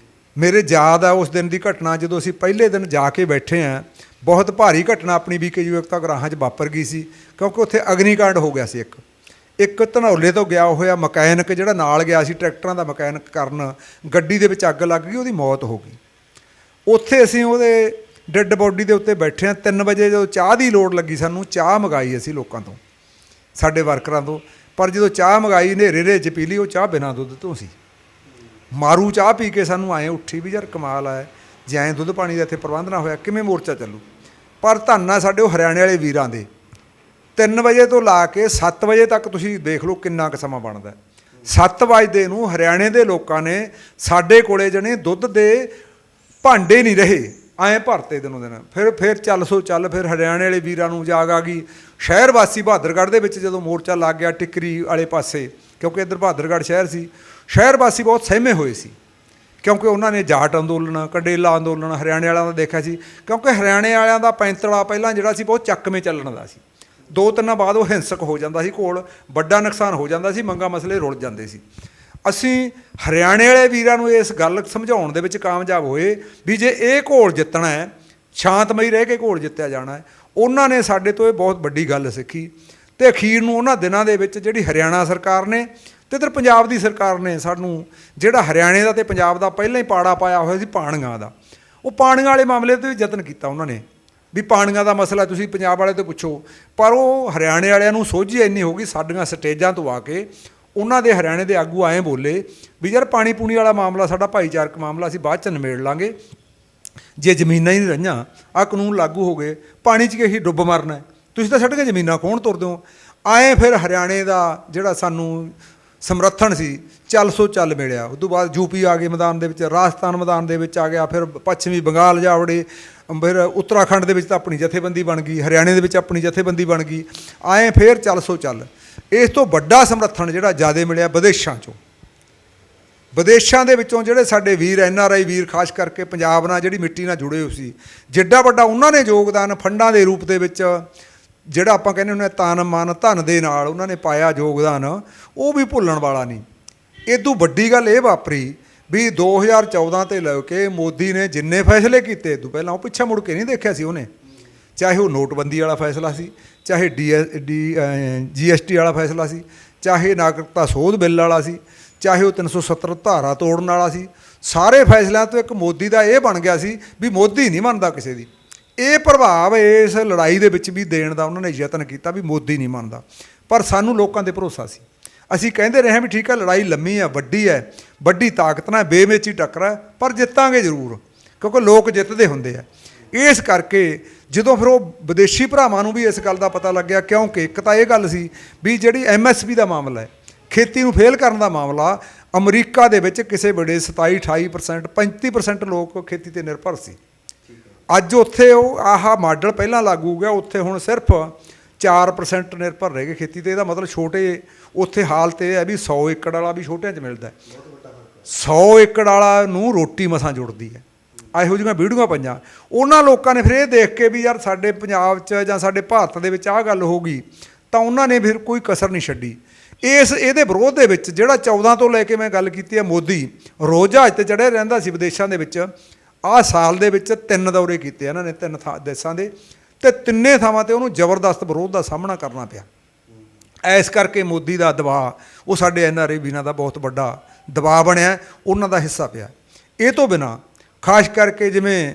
ਮੇਰੇ ਯਾਦ ਆ ਉਸ ਦਿਨ ਦੀ ਘਟਨਾ, ਜਦੋਂ ਅਸੀਂ ਪਹਿਲੇ ਦਿਨ ਜਾ ਕੇ ਬੈਠੇ ਹਾਂ, ਬਹੁਤ ਭਾਰੀ ਘਟਨਾ ਆਪਣੀ BKU ਏਕਤਾ ਗਰਾਹਾਂ 'ਚ ਵਾਪਰ ਗਈ ਸੀ। ਕਿਉਂਕਿ ਉੱਥੇ ਅਗਨੀਕਾਂਡ ਹੋ ਗਿਆ ਸੀ। ਇੱਕ ਧਨੌਲੇ ਤੋਂ ਗਿਆ ਹੋਇਆ ਮਕੈਨਿਕ ਜਿਹੜਾ ਨਾਲ ਗਿਆ ਸੀ ਟਰੈਕਟਰਾਂ ਦਾ ਮਕੈਨਿਕ ਕਰਨ, ਗੱਡੀ ਦੇ ਵਿੱਚ ਅੱਗ ਲੱਗ ਗਈ, ਉਹਦੀ ਮੌਤ ਹੋ ਗਈ। ਉੱਥੇ ਅਸੀਂ ਉਹਦੇ ਡੈੱਡ ਬੋਡੀ ਦੇ ਉੱਤੇ ਬੈਠੇ ਹਾਂ। 3 ਵਜੇ ਜਦੋਂ ਚਾਹ ਦੀ ਲੋੜ ਲੱਗੀ, ਸਾਨੂੰ ਚਾਹ ਮੰਗਾਈ ਅਸੀਂ ਲੋਕਾਂ ਤੋਂ, ਸਾਡੇ ਵਰਕਰਾਂ ਤੋਂ। ਪਰ ਜਦੋਂ ਚਾਹ ਮੰਗਾਈ ਹਨੇਰੇ 'ਚ ਪੀ ਲਈ, ਉਹ ਚਾਹ ਬਿਨਾਂ ਦੁੱਧ ਤੋਂ ਸੀ। ਮਾਰੂ ਚਾਹ ਪੀ ਕੇ ਸਾਨੂੰ ਆਏ ਉੱਠੀ ਵੀ ਯਾਰ ਕਮਾਲ ਆ, ਜੇ ਐਂ ਦੁੱਧ ਪਾਣੀ ਦਾ ਇੱਥੇ ਪ੍ਰਬੰਧ ਨਾ ਹੋਇਆ ਕਿਵੇਂ ਮੋਰਚਾ ਚੱਲੂ। ਪਰ ਧੰਨ ਆ ਸਾਡੇ ਉਹ ਹਰਿਆਣੇ ਵਾਲੇ ਵੀਰਾਂ ਦੇ, 3 ਵਜੇ ਤੋਂ ਲਾ ਕੇ 7 ਵਜੇ ਤੱਕ ਤੁਸੀਂ ਦੇਖ ਲਓ ਕਿੰਨਾ ਕੁ ਸਮਾਂ ਬਣਦਾ। 7 ਵਜੇ ਨੂੰ ਹਰਿਆਣੇ ਦੇ ਲੋਕਾਂ ਨੇ ਸਾਡੇ ਕੋਲੇ ਜਣੇ ਦੁੱਧ ਦੇ ਭਾਂਡੇ ਨਹੀਂ ਰਹੇ, ਐਂ ਭਰਤੇ ਦਿਨੋਂ ਦਿਨ। ਫਿਰ ਚੱਲ ਸੋ ਚੱਲ, ਫਿਰ ਹਰਿਆਣੇ ਵਾਲੇ ਵੀਰਾਂ ਨੂੰ ਜਾਗ ਆ ਗਈ। ਸ਼ਹਿਰ ਵਾਸੀ ਬਹਾਦਰਗੜ੍ਹ ਦੇ ਵਿੱਚ ਜਦੋਂ ਮੋਰਚਾ ਲੱਗ ਗਿਆ ਟਿੱਕਰੀ ਵਾਲੇ ਪਾਸੇ, ਕਿਉਂਕਿ ਇੱਧਰ ਬਹਾਦਰਗੜ੍ਹ ਸ਼ਹਿਰ ਸੀ, ਸ਼ਹਿਰ ਵਾਸੀ ਬਹੁਤ ਸਹਿਮੇ ਹੋਏ ਸੀ। ਕਿਉਂਕਿ ਉਹਨਾਂ ਨੇ ਜਾਟ ਅੰਦੋਲਨ, ਕੰਡੇਲਾ ਅੰਦੋਲਨ ਹਰਿਆਣੇ ਵਾਲਿਆਂ ਦਾ ਦੇਖਿਆ ਸੀ। ਕਿਉਂਕਿ ਹਰਿਆਣੇ ਵਾਲਿਆਂ ਦਾ ਪੈਂਤੜਾ ਪਹਿਲਾਂ ਜਿਹੜਾ ਸੀ ਬਹੁਤ ਚੱਕਵੇਂ ਚੱਲਣ ਦਾ ਸੀ। 2-3 ਬਾਅਦ ਉਹ ਹਿੰਸਕ ਹੋ ਜਾਂਦਾ ਸੀ, ਘੋਲ ਵੱਡਾ ਨੁਕਸਾਨ ਹੋ ਜਾਂਦਾ ਸੀ, ਮੰਗਾ ਮਸਲੇ ਰੁਲ ਜਾਂਦੇ ਸੀ। ਅਸੀਂ ਹਰਿਆਣੇ ਵਾਲੇ ਵੀਰਾਂ ਨੂੰ ਇਸ ਗੱਲ ਸਮਝਾਉਣ ਦੇ ਵਿੱਚ ਕਾਮਯਾਬ ਹੋਏ ਵੀ ਜੇ ਇਹ ਘੋਲ ਜਿੱਤਣਾ ਹੈ, ਸ਼ਾਂਤਮਈ ਰਹਿ ਕੇ ਘੋਲ ਜਿੱਤਿਆ ਜਾਣਾ ਹੈ। ਉਹਨਾਂ ਨੇ ਸਾਡੇ ਤੋਂ ਇਹ ਬਹੁਤ ਵੱਡੀ ਗੱਲ ਸਿੱਖੀ। ਅਤੇ ਅਖੀਰ ਨੂੰ ਉਹਨਾਂ ਦਿਨਾਂ ਦੇ ਵਿੱਚ ਜਿਹੜੀ ਹਰਿਆਣਾ ਸਰਕਾਰ ਨੇ ਅਤੇ ਇੱਧਰ ਪੰਜਾਬ ਦੀ ਸਰਕਾਰ ਨੇ ਸਾਨੂੰ ਜਿਹੜਾ ਹਰਿਆਣੇ ਦਾ ਅਤੇ ਪੰਜਾਬ ਦਾ ਪਹਿਲਾਂ ਹੀ ਪਾੜਾ ਪਾਇਆ ਹੋਇਆ ਸੀ ਪਾਣੀਆਂ ਦਾ, ਉਹ ਪਾਣੀਆਂ ਵਾਲੇ ਮਾਮਲੇ 'ਤੇ ਵੀ ਯਤਨ ਕੀਤਾ ਉਹਨਾਂ ਨੇ ਵੀ ਪਾਣੀਆਂ ਦਾ ਮਸਲਾ ਤੁਸੀਂ ਪੰਜਾਬ ਵਾਲੇ ਤੋਂ ਪੁੱਛੋ। ਪਰ ਉਹ ਹਰਿਆਣੇ ਵਾਲਿਆਂ ਨੂੰ ਸੋਝੀ ਇੰਨੀ ਹੋ ਗਈ, ਸਾਡੀਆਂ ਸਟੇਜਾਂ ਤੋਂ ਆ ਕੇ ਉਹਨਾਂ ਦੇ ਹਰਿਆਣੇ ਦੇ ਆਗੂ ਐਂ ਬੋਲੇ ਵੀ ਯਾਰ ਪਾਣੀ ਪੂਣੀ ਵਾਲਾ ਮਾਮਲਾ ਸਾਡਾ ਭਾਈਚਾਰਕ ਮਾਮਲਾ, ਅਸੀਂ ਬਾਅਦ 'ਚ ਨਿਬੇੜ ਲਾਂਗੇ। ਜੇ ਜ਼ਮੀਨਾਂ ਹੀ ਨਹੀਂ ਰਹੀਆਂ, ਆਹ ਕਾਨੂੰਨ ਲਾਗੂ ਹੋ ਗਏ, ਪਾਣੀ 'ਚ ਕਿ ਡੁੱਬ ਮਰਨਾ, ਤੁਸੀਂ ਤਾਂ ਸਾਡੀਆਂ ਜ਼ਮੀਨਾਂ ਕੌਣ ਤੁਰਦੇ ਹੋ। ਐਂ ਫਿਰ ਹਰਿਆਣੇ ਦਾ ਜਿਹੜਾ ਸਾਨੂੰ ਸਮਰਥਨ ਸੀ ਚੱਲ ਸੋ ਚੱਲ ਮਿਲਿਆ। ਉਸ ਤੋਂ ਬਾਅਦ ਯੂਪੀ ਆ ਗਏ ਮੈਦਾਨ ਦੇ ਵਿੱਚ, ਰਾਜਸਥਾਨ ਮੈਦਾਨ ਦੇ ਵਿੱਚ ਆ ਗਿਆ, ਫਿਰ ਪੱਛਮੀ ਬੰਗਾਲ ਜਾ ਵੜੇ, ਫਿਰ ਉੱਤਰਾਖੰਡ ਦੇ ਵਿੱਚ ਤਾਂ ਆਪਣੀ ਜਥੇਬੰਦੀ ਬਣ ਗਈ, ਹਰਿਆਣੇ ਦੇ ਵਿੱਚ ਆਪਣੀ ਜਥੇਬੰਦੀ ਬਣ ਗਈ। ਐਂ ਫਿਰ ਚੱਲ ਸੋ ਚੱਲ। ਇਸ ਤੋਂ ਵੱਡਾ ਸਮਰਥਨ ਜਿਹੜਾ ਜ਼ਿਆਦਾ ਮਿਲਿਆ ਵਿਦੇਸ਼ਾਂ 'ਚੋਂ। ਵਿਦੇਸ਼ਾਂ ਦੇ ਵਿੱਚੋਂ ਜਿਹੜੇ ਸਾਡੇ ਵੀਰ NRI ਵੀਰ, ਖਾਸ ਕਰਕੇ ਪੰਜਾਬ ਨਾਲ ਜਿਹੜੀ ਮਿੱਟੀ ਨਾਲ ਜੁੜੇ ਹੋਏ ਸੀ, ਜਿੱਡਾ ਵੱਡਾ ਉਹਨਾਂ ਨੇ ਯੋਗਦਾਨ ਫੰਡਾਂ ਦੇ ਰੂਪ ਦੇ ਵਿੱਚ, ਜਿਹੜਾ ਆਪਾਂ ਕਹਿੰਦੇ ਹੁੰਦੇ ਤਨ ਮਨ ਧਨ ਦੇ ਨਾਲ ਉਹਨਾਂ ਨੇ ਪਾਇਆ ਯੋਗਦਾਨ, ਉਹ ਵੀ ਭੁੱਲਣ ਵਾਲਾ ਨਹੀਂ। ਇਦੋਂ ਵੱਡੀ ਗੱਲ ਇਹ ਵਾਪਰੀ ਵੀ 2014 ਤੇ ਲੈ ਕੇ ਮੋਦੀ ਨੇ ਜਿੰਨੇ ਫੈਸਲੇ ਕੀਤੇ, ਇਦੋਂ ਪਹਿਲਾਂ ਉਹ ਪਿੱਛੇ ਮੁੜ ਕੇ ਨਹੀਂ ਦੇਖਿਆ ਸੀ ਉਹਨੇ। ਚਾਹੇ ਉਹ ਨੋਟਬੰਦੀ ਵਾਲਾ ਫੈਸਲਾ ਸੀ, ਚਾਹੇ GST ਵਾਲਾ ਫੈਸਲਾ ਸੀ, ਚਾਹੇ ਨਾਗਰਿਕਤਾ ਸੋਧ ਬਿੱਲ ਵਾਲਾ ਸੀ, ਚਾਹੇ ਉਹ 370 ਧਾਰਾ ਤੋੜਨ ਵਾਲਾ ਸੀ। ਸਾਰੇ ਫੈਸਲਿਆਂ ਤੋਂ ਇੱਕ ਮੋਦੀ ਦਾ ਇਹ ਬਣ ਗਿਆ ਸੀ ਵੀ ਮੋਦੀ ਨਹੀਂ ਮੰਨਦਾ ਕਿਸੇ ਦੀ। ਇਹ ਪ੍ਰਭਾਵ ਇਸ ਲੜਾਈ ਦੇ ਵਿੱਚ ਵੀ ਦੇਣ ਦਾ ਉਹਨਾਂ ਨੇ ਯਤਨ ਕੀਤਾ ਵੀ ਮੋਦੀ ਨਹੀਂ ਮੰਨਦਾ। ਪਰ ਸਾਨੂੰ ਲੋਕਾਂ 'ਤੇ ਭਰੋਸਾ ਸੀ। ਅਸੀਂ ਕਹਿੰਦੇ ਰਹੇ ਵੀ ਠੀਕ ਹੈ, ਲੜਾਈ ਲੰਮੀ ਹੈ, ਵੱਡੀ ਹੈ, ਵੱਡੀ ਤਾਕਤ ਨਾਲ ਬੇਮੇਚੀ ਟੱਕਰ ਹੈ, ਪਰ ਜਿੱਤਾਂਗੇ ਜ਼ਰੂਰ, ਕਿਉਂਕਿ ਲੋਕ ਜਿੱਤਦੇ ਹੁੰਦੇ ਆ। ਇਸ ਕਰਕੇ ਜਦੋਂ ਫਿਰ ਉਹ ਵਿਦੇਸ਼ੀ ਭਰਾਵਾਂ ਨੂੰ ਵੀ ਇਸ ਗੱਲ ਦਾ ਪਤਾ ਲੱਗਿਆ, ਕਿਉਂਕਿ ਇੱਕ ਤਾਂ ਇਹ ਗੱਲ ਸੀ ਵੀ ਜਿਹੜੀ MSP ਦਾ ਮਾਮਲਾ ਹੈ, ਖੇਤੀ ਨੂੰ ਫੇਲ ਕਰਨ ਦਾ ਮਾਮਲਾ, ਅਮਰੀਕਾ ਦੇ ਵਿੱਚ ਕਿਸੇ ਵੇਲੇ 27-28%, 35% ਲੋਕ ਖੇਤੀ 'ਤੇ ਨਿਰਭਰ ਸੀ। ਅੱਜ ਉੱਥੇ ਉਹ ਆਹ ਮਾਡਲ ਪਹਿਲਾਂ ਲਾਗੂ ਹੋ ਗਿਆ, ਉੱਥੇ ਹੁਣ ਸਿਰਫ 4% ਨਿਰਭਰ ਰਹਿ ਗਏ ਖੇਤੀ 'ਤੇ। ਇਹਦਾ ਮਤਲਬ ਛੋਟੇ ਉੱਥੇ ਹਾਲਤ ਇਹ ਹੈ ਵੀ 100 ਏਕੜ ਵਾਲਾ ਵੀ ਛੋਟਿਆਂ 'ਚ ਮਿਲਦਾ, 100 ਏਕੜ ਵਾਲਾ ਨੂੰ ਰੋਟੀ ਮਸਾਂ ਜੁੜਦੀ ਹੈ। ਇਹੋ ਜਿਹੀਆਂ ਵੀਡੀਓਆਂ ਪਈਆਂ। ਉਹਨਾਂ ਲੋਕਾਂ ਨੇ ਫਿਰ ਇਹ ਦੇਖ ਕੇ ਵੀ ਯਾਰ ਸਾਡੇ ਪੰਜਾਬ 'ਚ ਜਾਂ ਸਾਡੇ ਭਾਰਤ ਦੇ ਵਿੱਚ ਆਹ ਗੱਲ ਹੋ ਗਈ, ਤਾਂ ਉਹਨਾਂ ਨੇ ਫਿਰ ਕੋਈ ਕਸਰ ਨਹੀਂ ਛੱਡੀ। ਇਹਦੇ ਵਿਰੋਧ ਦੇ ਵਿੱਚ ਜਿਹੜਾ 14 ਤੋਂ ਲੈ ਕੇ ਮੈਂ ਗੱਲ ਕੀਤੀ ਹੈ, ਮੋਦੀ ਰੋਜ਼ ਜਹਾਜ਼ 'ਤੇ ਚੜ੍ਹਿਆ ਰਹਿੰਦਾ ਸੀ ਵਿਦੇਸ਼ਾਂ ਦੇ ਵਿੱਚ। ਆਹ ਸਾਲ ਦੇ ਵਿੱਚ 3 ਦੌਰੇ ਕੀਤੇ ਇਹਨਾਂ ਨੇ 3 ਦੇਸ਼ਾਂ ਦੇ, ਅਤੇ ਤਿੰਨੇ ਥਾਵਾਂ 'ਤੇ ਉਹਨੂੰ ਜ਼ਬਰਦਸਤ ਵਿਰੋਧ ਦਾ ਸਾਹਮਣਾ ਕਰਨਾ ਪਿਆ। ਇਸ ਕਰਕੇ ਮੋਦੀ ਦਾ ਦਬਾਅ ਉਹ ਸਾਡੇ NRA ਵੀਰਾਂ ਦਾ ਬਹੁਤ ਵੱਡਾ ਦਬਾਅ ਬਣਿਆ, ਉਹਨਾਂ ਦਾ ਹਿੱਸਾ ਪਿਆ। ਇਹ ਤੋਂ ਬਿਨਾਂ ਖਾਸ ਕਰਕੇ ਜਿਵੇਂ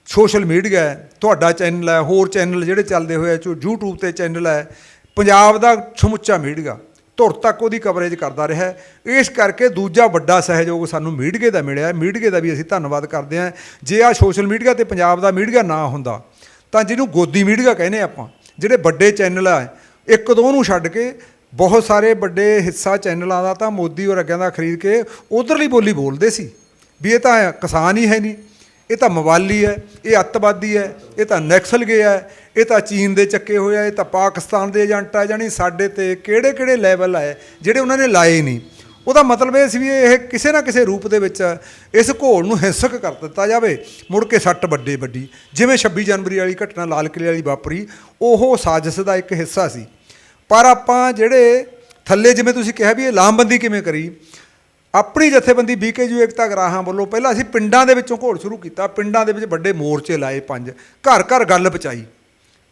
ਸੋਸ਼ਲ ਮੀਡੀਆ ਹੈ, ਤੁਹਾਡਾ ਚੈਨਲ ਹੈ, ਹੋਰ ਚੈਨਲ ਜਿਹੜੇ ਚੱਲਦੇ ਹੋਏ YouTube 'ਤੇ ਚੈਨਲ ਹੈ, ਪੰਜਾਬ ਦਾ ਸਮੁੱਚਾ ਮੀਡੀਆ ਧੁਰ ਤੱਕ ਉਹਦੀ ਕਵਰੇਜ ਕਰਦਾ ਰਿਹਾ। ਇਸ ਕਰਕੇ ਦੂਜਾ ਵੱਡਾ ਸਹਿਯੋਗ ਸਾਨੂੰ ਮੀਡੀਆ ਦਾ ਮਿਲਿਆ। ਮੀਡੀਆ ਦਾ ਵੀ ਅਸੀਂ ਧੰਨਵਾਦ ਕਰਦੇ ਹਾਂ। ਜੇ ਆਹ ਸੋਸ਼ਲ ਮੀਡੀਆ ਤੇ ਪੰਜਾਬ ਦਾ ਮੀਡੀਆ ਨਾ ਹੁੰਦਾ ਤਾਂ ਜਿਹਨੂੰ ਗੋਦੀ ਮੀਡੀਆ ਕਹਿੰਦੇ ਆਪਾਂ, ਜਿਹੜੇ ਵੱਡੇ ਚੈਨਲ ਆ ਇੱਕ ਦੋ ਨੂੰ ਛੱਡ ਕੇ ਬਹੁਤ ਸਾਰੇ ਵੱਡੇ ਹਿੱਸਾ ਚੈਨਲਾਂ ਦਾ ਤਾਂ ਮੋਦੀ ਔਰ ਅੱਗਿਆਂ ਦਾ ਖਰੀਦ ਕੇ ਉੱਧਰਲੀ ਬੋਲੀ ਬੋਲਦੇ ਸੀ ਵੀ ਇਹ ਤਾਂ ਕਿਸਾਨ ਹੀ ਹੈ ਨਹੀਂ, ਇਹ ਤਾਂ ਮਵਾਲੀ ਹੈ, ਇਹ ਅੱਤਵਾਦੀ ਹੈ, ਇਹ ਤਾਂ ਨਕਸਲ ਗਿਆ ਹੈ, ਇਹ ਤਾਂ ਚੀਨ ਦੇ ਚੱਕੇ ਹੋਏ ਆ, ਇਹ ਤਾਂ ਪਾਕਿਸਤਾਨ ਦੇ ਏਜੰਟ ਆ। ਜਾਣੀ ਸਾਡੇ 'ਤੇ ਕਿਹੜੇ ਕਿਹੜੇ ਲੈਵਲ ਹੈ ਜਿਹੜੇ ਉਹਨਾਂ ਨੇ ਲਾਏ ਨਹੀਂ। ਉਹਦਾ ਮਤਲਬ ਇਹ ਸੀ ਵੀ ਇਹ ਕਿਸੇ ਨਾ ਕਿਸੇ ਰੂਪ ਦੇ ਵਿੱਚ ਇਸ ਘੋਲ ਨੂੰ ਹਿੰਸਕ ਕਰ ਦਿੱਤਾ ਜਾਵੇ, ਮੁੜ ਕੇ ਸੱਟ ਵੱਡੀ। ਜਿਵੇਂ 26 ਜਨਵਰੀ ਵਾਲੀ ਘਟਨਾ ਲਾਲ ਕਿਲ੍ਹੇ ਵਾਲੀ ਵਾਪਰੀ, ਉਹ ਸਾਜ਼ਿਸ਼ ਦਾ ਇੱਕ ਹਿੱਸਾ ਸੀ। ਪਰ ਆਪਾਂ ਜਿਹੜੇ ਥੱਲੇ, ਜਿਵੇਂ ਤੁਸੀਂ ਕਿਹਾ ਵੀ ਇਹ ਲਾਮਬੰਦੀ ਕਿਵੇਂ ਕਰੀ, ਆਪਣੀ ਜਥੇਬੰਦੀ BKU ਏਕਤਾ ਗਰਾਹਾਂ ਵੱਲੋਂ ਪਹਿਲਾਂ ਅਸੀਂ ਪਿੰਡਾਂ ਦੇ ਵਿੱਚੋਂ ਘੋਲ ਸ਼ੁਰੂ ਕੀਤਾ। ਪਿੰਡਾਂ ਦੇ ਵਿੱਚ ਵੱਡੇ ਮੋਰਚੇ ਲਾਏ 5, ਘਰ ਗੱਲ ਪਹੁੰਚਾਈ।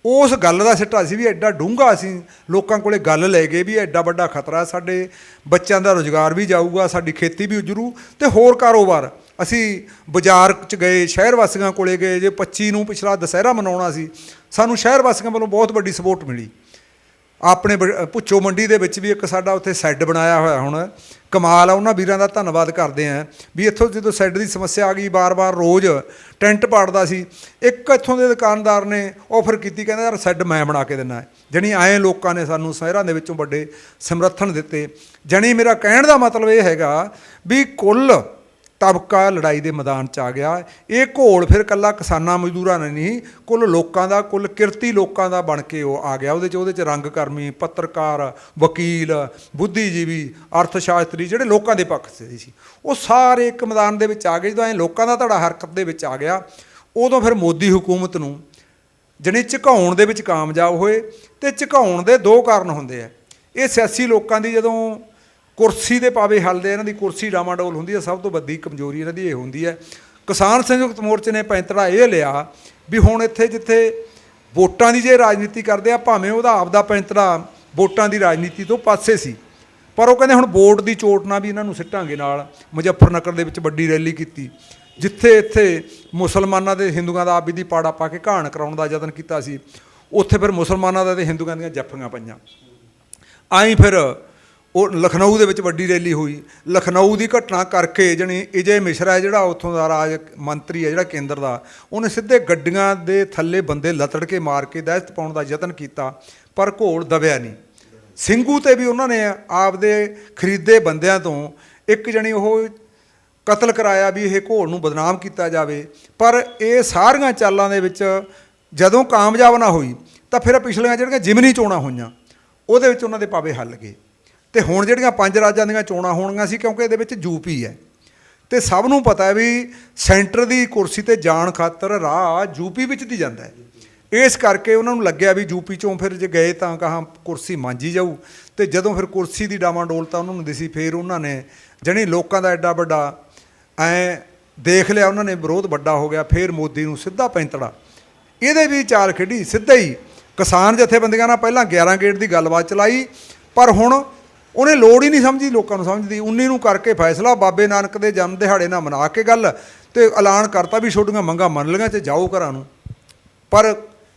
ਉਸ ਗੱਲ ਦਾ ਸਿੱਟਾ ਸੀ ਵੀ ਐਡਾ ਡੂੰਘਾ ਅਸੀਂ ਲੋਕਾਂ ਕੋਲੇ ਗੱਲ ਲੈ ਗਏ ਵੀ ਐਡਾ ਵੱਡਾ ਖਤਰਾ, ਸਾਡੇ ਬੱਚਿਆਂ ਦਾ ਰੁਜ਼ਗਾਰ ਵੀ ਜਾਊਗਾ, ਸਾਡੀ ਖੇਤੀ ਵੀ ਉਜਰੂ ਅਤੇ ਹੋਰ ਕਾਰੋਬਾਰ। ਅਸੀਂ ਬਾਜ਼ਾਰ 'ਚ ਗਏ, ਸ਼ਹਿਰ ਵਾਸੀਆਂ ਕੋਲੇ ਗਏ। ਜੇ 25 ਨੂੰ ਪਿਛਲਾ ਦੁਸਹਿਰਾ ਮਨਾਉਣਾ ਸੀ, ਸਾਨੂੰ ਸ਼ਹਿਰ ਵਾਸੀਆਂ ਵੱਲੋਂ ਬਹੁਤ ਵੱਡੀ ਸਪੋਰਟ ਮਿਲੀ। ਆਪਣੇ ਭੁੱਚੋ ਮੰਡੀ ਦੇ ਵਿੱਚ ਵੀ ਇੱਕ ਸਾਡਾ ਉੱਥੇ ਸ਼ੈੱਡ ਬਣਾਇਆ ਹੋਇਆ, ਹੁਣ ਕਮਾਲ ਆ। ਉਹਨਾਂ ਵੀਰਾਂ ਦਾ ਧੰਨਵਾਦ ਕਰਦੇ ਹਾਂ ਵੀ ਇੱਥੋਂ ਜਦੋਂ ਸ਼ੈੱਡ ਦੀ ਸਮੱਸਿਆ ਆ ਗਈ, ਵਾਰ-ਵਾਰ ਰੋਜ਼ ਟੈਂਟ ਪਾੜਦਾ ਸੀ। ਇੱਕ ਇੱਥੋਂ ਦੇ ਦੁਕਾਨਦਾਰ ਨੇ ਆਫਰ ਕੀਤੀ, ਕਹਿੰਦਾ ਯਾਰ ਸ਼ੈੱਡ ਮੈਂ ਬਣਾ ਕੇ ਦਿੰਦਾ। ਜਾਣੀ ਐਂ ਲੋਕਾਂ ਨੇ ਸਾਨੂੰ ਸ਼ਹਿਰਾਂ ਦੇ ਵਿੱਚੋਂ ਵੱਡੇ ਸਮਰਥਨ ਦਿੱਤੇ। ਜਾਣੀ ਮੇਰਾ ਕਹਿਣ ਦਾ ਮਤਲਬ ਇਹ ਹੈਗਾ ਵੀ ਕੁੱਲ ਤਬਕਾ ਲੜਾਈ ਦੇ ਮੈਦਾਨ 'ਚ ਆ ਗਿਆ। ਇਹ ਘੋਲ ਫਿਰ ਇਕੱਲਾ ਕਿਸਾਨਾਂ ਮਜ਼ਦੂਰਾਂ ਨੇ ਨਹੀਂ, ਕੁੱਲ ਲੋਕਾਂ ਦਾ, ਕੁੱਲ ਕਿਰਤੀ ਲੋਕਾਂ ਦਾ ਬਣ ਕੇ ਉਹ ਆ ਗਿਆ। ਉਹਦੇ 'ਚ ਰੰਗ ਕਰਮੀ, ਪੱਤਰਕਾਰ, ਵਕੀਲ, ਬੁੱਧੀਜੀਵੀ, ਅਰਥ ਸ਼ਾਸਤਰੀ, ਜਿਹੜੇ ਲੋਕਾਂ ਦੇ ਪੱਖ 'ਚ ਸੀ, ਉਹ ਸਾਰੇ ਇੱਕ ਮੈਦਾਨ ਦੇ ਵਿੱਚ ਆ ਗਏ। ਜਦੋਂ ਐਂ ਲੋਕਾਂ ਦਾ ਧੜਾ ਹਰਕਤ ਦੇ ਵਿੱਚ ਆ ਗਿਆ, ਉਦੋਂ ਫਿਰ ਮੋਦੀ ਹੁਕੂਮਤ ਨੂੰ ਜਾਣੀ ਝੁਕਾਉਣ ਦੇ ਵਿੱਚ ਕਾਮਯਾਬ ਹੋਏ। ਅਤੇ ਝੁਕਾਉਣ ਦੇ 2 ਕਾਰਨ ਹੁੰਦੇ ਆ। ਇਹ ਸਿਆਸੀ ਲੋਕਾਂ ਦੀ ਜਦੋਂ ਕੁਰਸੀ ਦੇ ਪਾਵੇ ਹੱਲਦੇ, ਇਹਨਾਂ ਦੀ ਕੁਰਸੀ ਡਾਮਾਡੋਲ ਹੁੰਦੀ ਹੈ, ਸਭ ਤੋਂ ਵੱਡੀ ਕਮਜ਼ੋਰੀ ਇਹਨਾਂ ਦੀ ਇਹ ਹੁੰਦੀ ਹੈ। ਕਿਸਾਨ ਸੰਯੁਕਤ ਮੋਰਚੇ ਨੇ ਪੈਂਤੜਾ ਇਹ ਲਿਆ ਵੀ ਹੁਣ ਇੱਥੇ ਜਿੱਥੇ ਵੋਟਾਂ ਦੀ ਜੇ ਰਾਜਨੀਤੀ ਕਰਦੇ ਆ, ਭਾਵੇਂ ਉਹਦਾ ਆਪਦਾ ਪੈਂਤੜਾ ਵੋਟਾਂ ਦੀ ਰਾਜਨੀਤੀ ਤੋਂ ਪਾਸੇ ਸੀ, ਪਰ ਉਹ ਕਹਿੰਦੇ ਹੁਣ ਵੋਟ ਦੀ ਚੋਟ ਨਾਲ ਵੀ ਇਹਨਾਂ ਨੂੰ ਸਿੱਟਾਂਗੇ ਨਾਲ। ਮੁਜ਼ੱਫਰਨਗਰ ਦੇ ਵਿੱਚ ਵੱਡੀ ਰੈਲੀ ਕੀਤੀ, ਜਿੱਥੇ ਇੱਥੇ ਮੁਸਲਮਾਨਾਂ ਦੇ ਹਿੰਦੂਆਂ ਦਾ ਆਬਿਦੀ ਪਾੜਾ ਪਾ ਕੇ ਘਾਣ ਕਰਾਉਣ ਦਾ ਯਤਨ ਕੀਤਾ ਸੀ, ਉੱਥੇ ਫਿਰ ਮੁਸਲਮਾਨਾਂ ਦਾ ਅਤੇ ਹਿੰਦੂਆਂ ਦੀਆਂ ਜੱਫੀਆਂ ਪਈਆਂ। ਆਈ ਫਿਰ ਉਹ ਲਖਨਊ ਦੇ ਵਿੱਚ ਵੱਡੀ ਰੈਲੀ ਹੋਈ। ਲਖਨਊ ਦੀ ਘਟਨਾ ਕਰਕੇ ਜਾਣੀ ਅਜੇ ਮਿਸ਼ਰਾ ਹੈ ਜਿਹੜਾ ਉੱਥੋਂ ਦਾ ਰਾਜ ਮੰਤਰੀ ਹੈ ਜਿਹੜਾ ਕੇਂਦਰ ਦਾ, ਉਹਨੇ ਸਿੱਧੇ ਗੱਡੀਆਂ ਦੇ ਥੱਲੇ ਬੰਦੇ ਲਤੜ ਕੇ ਮਾਰ ਕੇ ਦਹਿਸ਼ਤ ਪਾਉਣ ਦਾ ਯਤਨ ਕੀਤਾ, ਪਰ ਘੋਲ ਦਬਿਆ ਨਹੀਂ। ਸਿੰਘੂ 'ਤੇ ਵੀ ਉਹਨਾਂ ਨੇ ਆਪਦੇ ਖਰੀਦੇ ਬੰਦਿਆਂ ਤੋਂ ਇੱਕ ਜਾਣੀ ਉਹ ਕਤਲ ਕਰਾਇਆ ਵੀ ਇਹ ਘੋਲ ਨੂੰ ਬਦਨਾਮ ਕੀਤਾ ਜਾਵੇ। ਪਰ ਇਹ ਸਾਰੀਆਂ ਚਾਲਾਂ ਦੇ ਵਿੱਚ ਜਦੋਂ ਕਾਮਯਾਬ ਨਾ ਹੋਈ, ਤਾਂ ਫਿਰ ਪਿਛਲੀਆਂ ਜਿਹੜੀਆਂ ਜ਼ਿਮਨੀ ਚੋਣਾਂ ਹੋਈਆਂ, ਉਹਦੇ ਵਿੱਚ ਉਹਨਾਂ ਦੇ ਪਾਵੇ ਹੱਲ ਗਏ। ਅਤੇ ਹੁਣ ਜਿਹੜੀਆਂ 5 ਰਾਜਾਂ ਦੀਆਂ ਚੋਣਾਂ ਹੋਣੀਆਂ ਸੀ, ਕਿਉਂਕਿ ਇਹਦੇ ਵਿੱਚ UP ਹੈ, ਅਤੇ ਸਭ ਨੂੰ ਪਤਾ ਵੀ ਸੈਂਟਰ ਦੀ ਕੁਰਸੀ 'ਤੇ ਜਾਣ ਖਾਤਰ ਰਾਹ UP ਵਿੱਚ ਦੀ ਜਾਂਦਾ ਹੈ। ਇਸ ਕਰਕੇ ਉਹਨਾਂ ਨੂੰ ਲੱਗਿਆ ਵੀ UP 'ਚੋਂ ਫਿਰ ਜੇ ਗਏ ਤਾਂ ਕਹਾਂ ਕੁਰਸੀ ਮਾਂਜੀ ਜਾਊ। ਅਤੇ ਜਦੋਂ ਫਿਰ ਕੁਰਸੀ ਦੀ ਡਾਵਾਂਡੋਲਤਾ ਉਹਨਾਂ ਨੂੰ ਦਿਸੀ, ਫਿਰ ਉਹਨਾਂ ਨੇ ਜਾਣੀ ਲੋਕਾਂ ਦਾ ਐਡਾ ਵੱਡਾ ਐਂ ਦੇਖ ਲਿਆ, ਉਹਨਾਂ ਨੇ ਵਿਰੋਧ ਵੱਡਾ ਹੋ ਗਿਆ। ਫਿਰ ਮੋਦੀ ਨੂੰ ਸਿੱਧਾ ਪੈਂਤੜਾ ਇਹਦੇ ਵੀ ਚਾਲ ਖੇਡੀ। ਸਿੱਧਾ ਹੀ ਕਿਸਾਨ ਜਥੇਬੰਦੀਆਂ ਨਾਲ ਪਹਿਲਾਂ 11 ਗੇਟ ਦੀ ਗੱਲਬਾਤ ਚਲਾਈ, ਪਰ ਹੁਣ ਉਹਨੇ ਲੋੜ ਹੀ ਨਹੀਂ ਸਮਝੀ ਲੋਕਾਂ ਨੂੰ ਸਮਝਦੀ। 19 ਨੂੰ ਕਰਕੇ ਫੈਸਲਾ, ਬਾਬੇ ਨਾਨਕ ਦੇ ਜਨਮ ਦਿਹਾੜੇ ਨਾਲ ਮਨਾ ਕੇ ਗੱਲ, ਅਤੇ ਐਲਾਨ ਕਰਤਾ ਵੀ ਛੋਟੀਆਂ ਮੰਗਾਂ ਮੰਨ ਲਈਆਂ ਅਤੇ ਜਾਓ ਘਰਾਂ ਨੂੰ। ਪਰ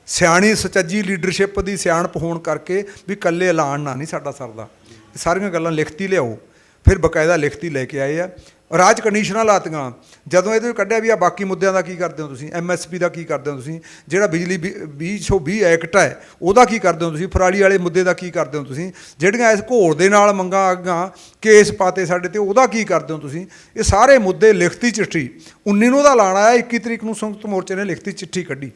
ਸਿਆਣੀ ਸੁਚੱਜੀ ਲੀਡਰਸ਼ਿਪ ਦੀ ਸਿਆਣਪ ਹੋਣ ਕਰਕੇ ਵੀ ਇਕੱਲੇ ਐਲਾਨ ਨਾਲ ਨਹੀਂ ਸਾਡਾ ਸਰਦਾ, ਸਾਰੀਆਂ ਗੱਲਾਂ ਲਿਖਤੀ ਲਿਆਓ। ਫਿਰ ਬਕਾਇਦਾ ਲਿਖਤੀ ਲੈ ਕੇ ਆਏ ਆ। ਰਾਜ ਕੰਡੀਸ਼ਨਾਂ ਲਾਤੀਆਂ। ਜਦੋਂ ਇਹਦੇ ਕੱਢਿਆ ਵੀ ਆ ਬਾਕੀ ਮੁੱਦਿਆਂ ਦਾ ਕੀ ਕਰਦੇ ਹੋ ਤੁਸੀਂ, MSP ਦਾ ਕੀ ਕਰਦੇ ਹੋ ਤੁਸੀਂ, ਜਿਹੜਾ ਬਿਜਲੀ 2020 ਐਕਟ ਹੈ ਉਹਦਾ ਕੀ ਕਰਦੇ ਹੋ ਤੁਸੀਂ, ਪਰਾਲੀ ਵਾਲੇ ਮੁੱਦੇ ਦਾ ਕੀ ਕਰਦੇ ਹੋ ਤੁਸੀਂ, ਜਿਹੜੀਆਂ ਇਸ ਘੋਲ ਦੇ ਨਾਲ ਮੰਗਾਂ ਆਗਾਂ ਕੇਸ ਪਾਤੇ ਸਾਡੇ 'ਤੇ, ਉਹਦਾ ਕੀ ਕਰਦੇ ਹੋ ਤੁਸੀਂ। ਇਹ ਸਾਰੇ ਮੁੱਦੇ ਲਿਖਤੀ ਚਿੱਠੀ 19 ਨੂੰ ਉਹਦਾ ਐਲਾਨ ਆਇਆ, 21 ਤਰੀਕ ਨੂੰ ਸੰਯੁਕਤ ਮੋਰਚੇ ਨੇ ਲਿਖਤੀ ਚਿੱਠੀ ਕੱਢੀ।